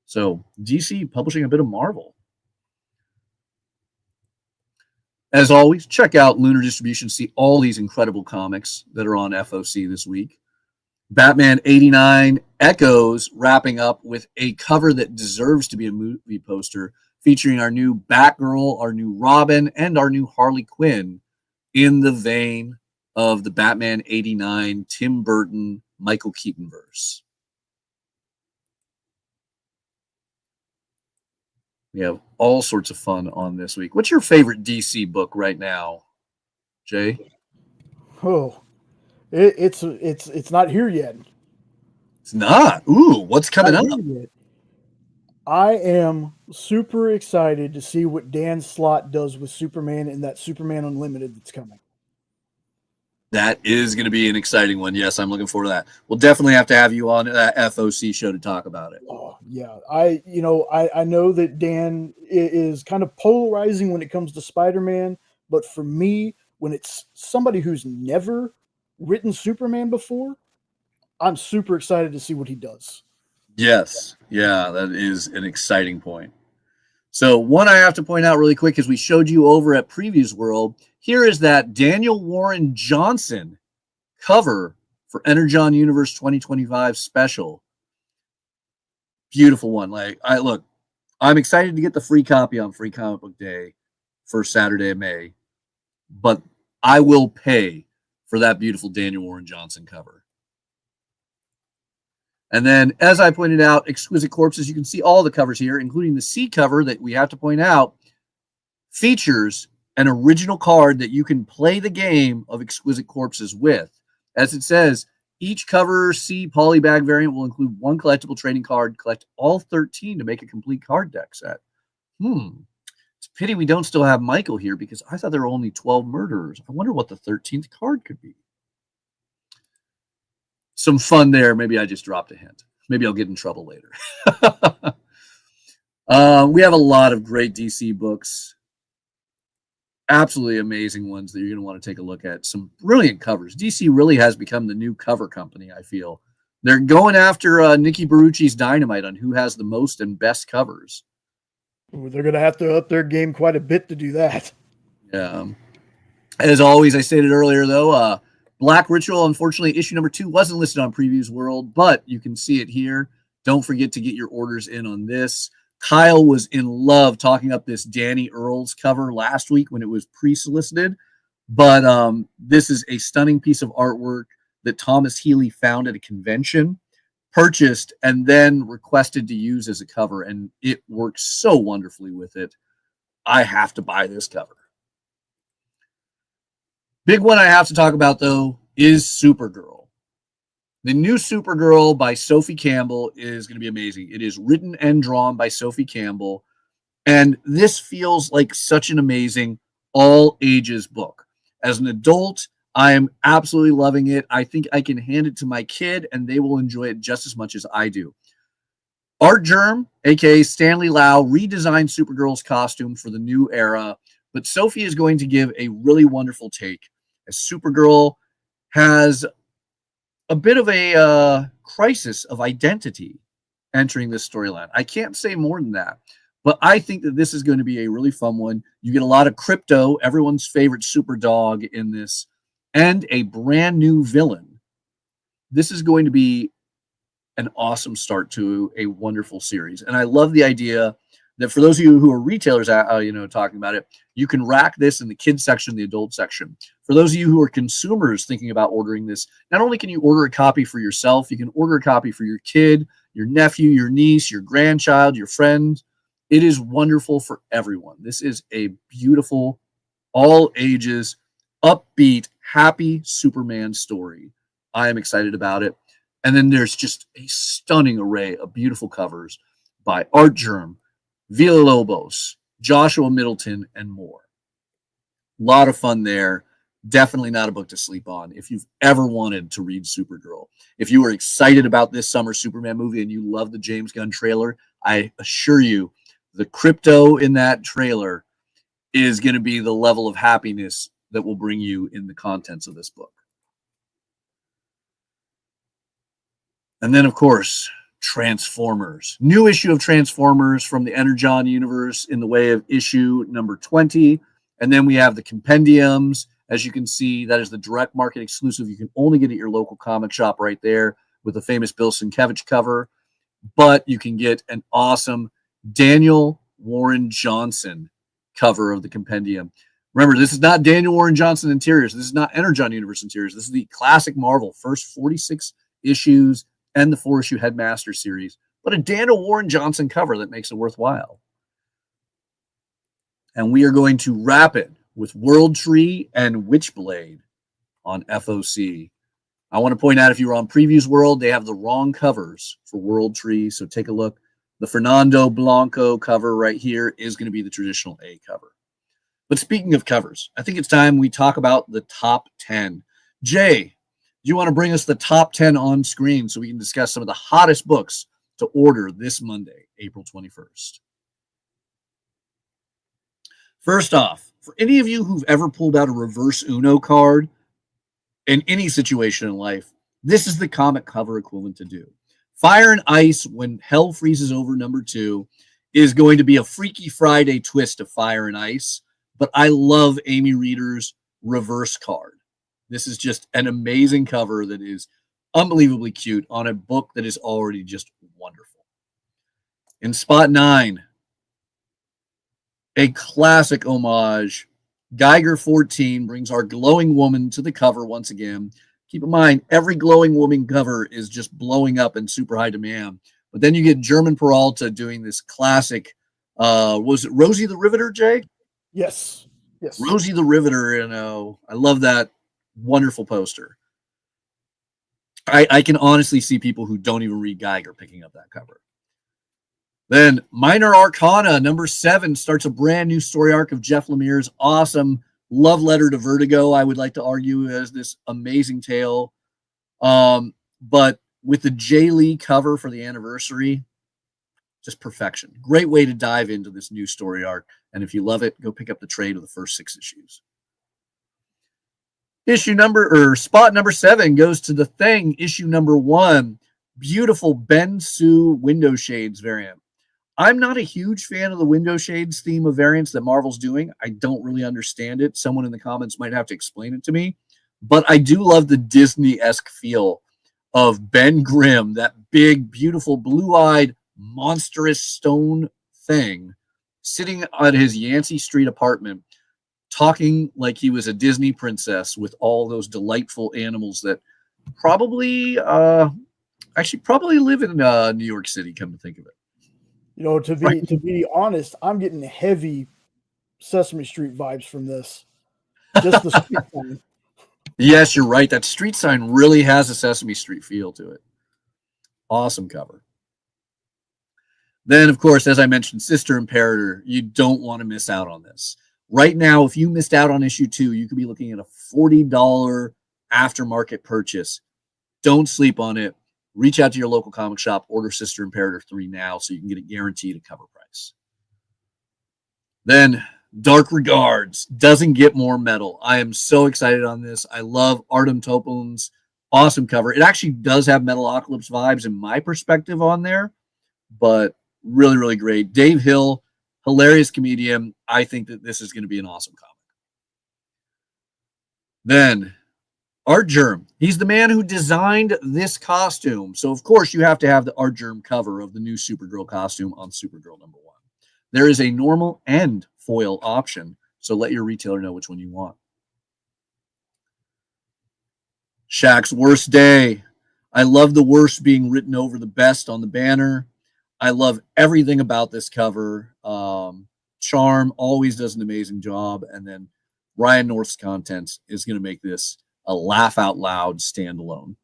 So DC publishing a bit of Marvel. As always, check out Lunar Distribution, see all these incredible comics that are on FOC this week. Batman 89 Echoes wrapping up with a cover that deserves to be a movie poster, featuring our new Batgirl, our new Robin, and our new Harley Quinn in the vein of the Batman 89 Tim Burton Michael Keaton verse. We have all sorts of fun on this week. What's your favorite DC book right now, Jay? Oh, it's not here yet. It's not. Ooh, what's coming up? I am super excited to see what Dan Slott does with Superman and that Superman Unlimited that's coming. That is going to be an exciting one. Yes, I'm looking forward to that. We'll definitely have to have you on that FOC show to talk about it. Oh, yeah. I know that Dan is kind of polarizing when it comes to Spider-Man, but for me, when it's somebody who's never written Superman before, I'm super excited to see what he does. Yes. Yeah, that is an exciting point. So one I have to point out really quick is we showed you over at Previews World. Here is that Daniel Warren Johnson cover for Energon Universe 2025 special. Beautiful one. I'm excited to get the free copy on Free Comic Book Day for Saturday of May, but I will pay for that beautiful Daniel Warren Johnson cover. And then, as I pointed out, Exquisite Corpses, you can see all the covers here, including the C cover that we have to point out, features an original card that you can play the game of Exquisite Corpses with. As it says, each cover C polybag variant will include one collectible trading card. Collect all 13 to make a complete card deck set. It's a pity we don't still have Michael here because I thought there were only 12 murderers. I wonder what the 13th card could be. Some fun there. Maybe I just dropped a hint. Maybe I'll get in trouble later. We have a lot of great DC books. Absolutely amazing ones that you're going to want to take a look at. Some brilliant covers. DC really has become the new cover company, I feel. They're going after Nikki Barucci's Dynamite on who has the most and best covers. They're going to have to up their game quite a bit to do that. Yeah. As always, I stated earlier, though, Black Ritual, unfortunately, issue number 2 wasn't listed on Previews World, but you can see it here. Don't forget to get your orders in on this. Kyle was in love talking up this Danny Earls cover last week when it was pre-solicited, but this is a stunning piece of artwork that Thomas Healy found at a convention, purchased, and then requested to use as a cover, and it works so wonderfully with it. I have to buy this cover. Big one I have to talk about, though, is Supergirl. The new Supergirl by Sophie Campbell is going to be amazing. It is written and drawn by Sophie Campbell, and this feels like such an amazing all-ages book. As an adult, I am absolutely loving it. I think I can hand it to my kid, and they will enjoy it just as much as I do. Art Germ, a.k.a. Stanley Lau, redesigned Supergirl's costume for the new era, but Sophie is going to give a really wonderful take, as Supergirl has a bit of a crisis of identity entering this storyline. I can't say more than that, But I think that this is going to be a really fun one. You get a lot of crypto, everyone's favorite super dog in this, and a brand new villain. This is going to be an awesome start to a wonderful series. And I love the idea that for those of you who are retailers, talking about it, you can rack this in the kids section, the adult section. For those of you who are consumers thinking about ordering this, not only can you order a copy for yourself, you can order a copy for your kid, your nephew, your niece, your grandchild, your friend. It is wonderful for everyone. This is a beautiful, all ages, upbeat, happy Superman story. I am excited about it. And then there's just a stunning array of beautiful covers by Art Germ, Villalobos, Joshua Middleton, and more. A lot of fun there. Definitely not a book to sleep on if you've ever wanted to read Supergirl. If you were excited about this summer Superman movie and you love the James Gunn trailer, I assure you the crypto in that trailer is going to be the level of happiness that will bring you in the contents of this book. And then, of course, Transformers. New issue of Transformers from the Energon universe in the way of issue number 20. And then we have the compendiums. As you can see, that is the direct market exclusive. You can only get it at your local comic shop right there with the famous Bill Sienkiewicz cover. But you can get an awesome Daniel Warren Johnson cover of the compendium. Remember, this is not Daniel Warren Johnson interiors. This is not Energon universe interiors. This is the classic Marvel first 46 issues and the 4-issue Headmaster series, but a Daniel Warren Johnson cover that makes it worthwhile. And we are going to wrap it with World Tree and Witchblade on FOC. I want to point out, if you were on Previews World, they have the wrong covers for World Tree, so take a look. The Fernando Blanco cover right here is going to be the traditional A cover. But speaking of covers, I think it's time we talk about the top 10. Jay, do you want to bring us the top 10 on screen so we can discuss some of the hottest books to order this Monday, April 21st? First off, for any of you who've ever pulled out a reverse Uno card in any situation in life, this is the comic cover equivalent to do. Fire and Ice, When Hell Freezes Over #2, is going to be a Freaky Friday twist of Fire and Ice, but I love Amy Reeder's reverse card. This is just an amazing cover that is unbelievably cute on a book that is already just wonderful. In spot 9, a classic homage. Geiger 14 brings our glowing woman to the cover once again. Keep in mind, every glowing woman cover is just blowing up in super high demand. But then you get German Peralta doing this classic, was it Rosie the Riveter, Jay? Yes. Yes. Rosie the Riveter, I love that wonderful poster. I can honestly see people who don't even read Geiger picking up that cover. Then Minor Arcana #7 starts a brand new story arc of Jeff Lemire's awesome love letter to Vertigo. I would like to argue as this amazing tale. But with the Jay Lee cover for the anniversary, just perfection. Great way to dive into this new story arc. And if you love it, go pick up the trade of the first 6 issues. Spot number 7 goes to The Thing, issue number 1. Beautiful Ben Sue window shades variant. I'm not a huge fan of the window shades theme of variants that Marvel's doing. I don't really understand it. Someone in the comments might have to explain it to me. But I do love the Disney-esque feel of Ben Grimm, that big, beautiful, blue-eyed, monstrous stone thing sitting at his Yancey Street apartment, talking like he was a Disney princess with all those delightful animals that probably live in New York City, come to think of it. To be honest, I'm getting heavy Sesame Street vibes from this. Just the street sign. Yes, you're right. That street sign really has a Sesame Street feel to it. Awesome cover. Then, of course, as I mentioned, Sister Imperator, you don't want to miss out on this. Right now, if you missed out on issue 2, you could be looking at a $40 aftermarket purchase. Don't sleep on it. Reach out to your local comic shop, order Sister Imperator 3 now so you can get it guaranteed at cover price. Then, Dark Regards doesn't get more metal. I am so excited on this. I love Artem Toplin's awesome cover. It actually does have Metalocalypse vibes in my perspective on there, but really, really great. Dave Hill hilarious comedian. I think that this is going to be an awesome comic. Then Art Germ. He's the man who designed this costume. So, of course, you have to have the Art Germ cover of the new Supergirl costume on Supergirl #1. There is a normal and foil option, so let your retailer know which one you want. Shaq's Worst Day. I love the worst being written over the best on the banner. I love everything about this cover. Charm always does an amazing job. And then Ryan North's content is going to make this a laugh out loud standalone.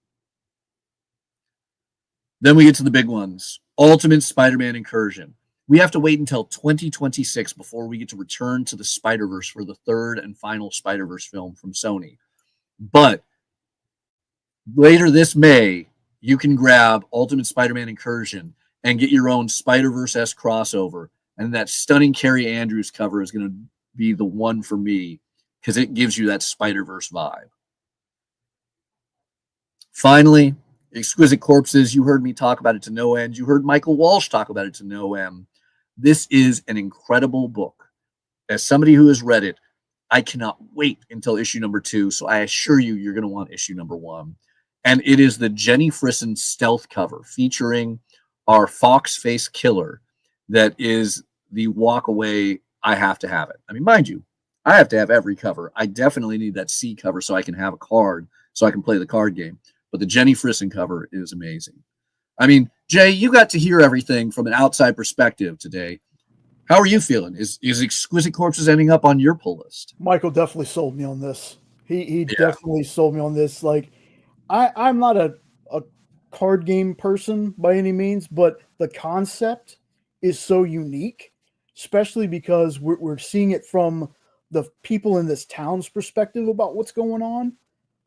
Then we get to the big ones. Ultimate Spider-Man Incursion. We have to wait until 2026 before we get to return to the Spider-Verse for the third and final Spider-Verse film from Sony. But later this May, you can grab Ultimate Spider-Man Incursion and get your own Spider-Verse-esque crossover. And that stunning Carrie Andrews cover is going to be the one for me because it gives you that Spider-Verse vibe. Finally, Exquisite Corpses. You heard me talk about it to no end. You heard Michael Walsh talk about it to no end. This is an incredible book. As somebody who has read it, I cannot wait until issue #2. So I assure you, you're going to want issue #1. And it is the Jenny Frison stealth cover featuring our Fox face killer. That is the walk away. I have to have it. I mean, mind you, I have to have every cover. I definitely need that C cover so I can have a card so I can play the card game. But the Jenny Frison cover is amazing. I mean, Jay, you got to hear everything from an outside perspective today. How are you feeling? Is Exquisite Corpses ending up on your pull list? Michael definitely sold me on this. He definitely sold me on this. Like, I'm not a card game person by any means, but the concept is so unique, especially because we're seeing it from the people in this town's perspective about what's going on.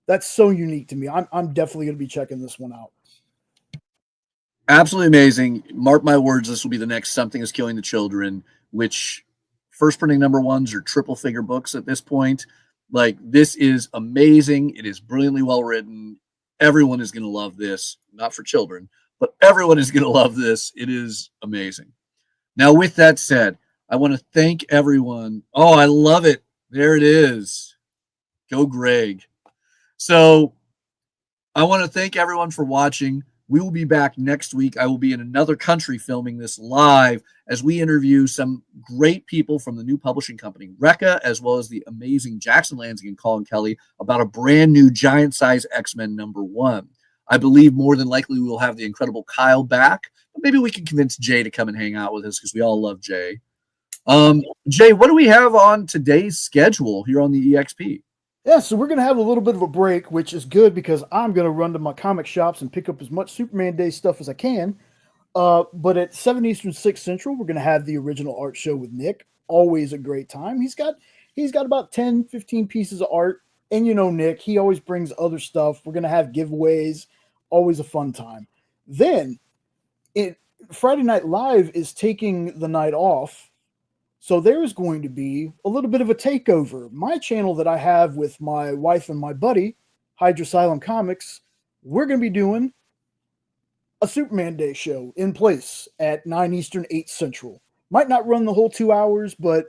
That's so unique to me. I'm definitely going to be checking this one out. Absolutely amazing. Mark my words, this will be the next Something is Killing the Children, which first printing #1s are triple figure books at this point. Like, this is amazing. It is brilliantly well written. Everyone is going to love this. Not for children, but everyone is going to love this. It is amazing. Now, with that said, I want to thank everyone. Oh, I love it. There it is. Go Greg. So I want to thank everyone for watching. We will be back next week. I will be in another country filming this live as we interview some great people from the new publishing company, Recca, as well as the amazing Jackson Lansing and Colin Kelly about a brand new giant size X-Men #1. I believe more than likely we will have the incredible Kyle back. But maybe we can convince Jay to come and hang out with us because we all love Jay. Jay, what do we have on today's schedule here on the EXP? Yeah, so we're going to have a little bit of a break, which is good because I'm going to run to my comic shops and pick up as much Superman Day stuff as I can. But at 7 Eastern, 6 Central, we're going to have the original art show with Nick. Always a great time. He's got about 10, 15 pieces of art. And you know Nick, he always brings other stuff. We're going to have giveaways. Always a fun time. Then Friday Night Live is taking the night off. So there's going to be a little bit of a takeover. My channel that I have with my wife and my buddy, Hydrosylum Comics, we're going to be doing a Superman Day show in place at 9 Eastern, 8 Central. Might not run the whole 2 hours, but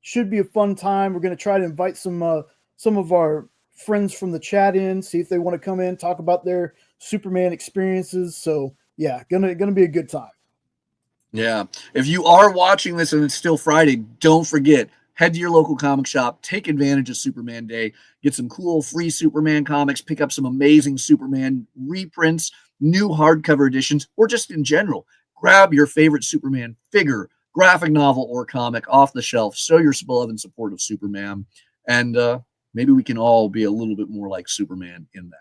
should be a fun time. We're going to try to invite some of our friends from the chat in, see if they want to come in, talk about their Superman experiences. So yeah, gonna be a good time. Yeah. If you are watching this and it's still Friday, don't forget, head to your local comic shop, take advantage of Superman Day, get some cool free Superman comics, pick up some amazing Superman reprints, new hardcover editions, or just in general, grab your favorite Superman figure, graphic novel, or comic off the shelf. Show your love and support of Superman. And maybe we can all be a little bit more like Superman in that.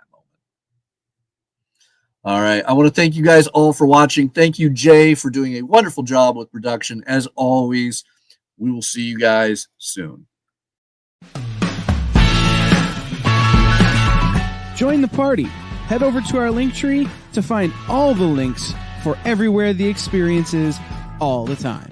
All right. I want to thank you guys all for watching. Thank you, Jay, for doing a wonderful job with production. As always, we will see you guys soon. Join the party. Head over to our Linktree to find all the links for everywhere the experience is all the time.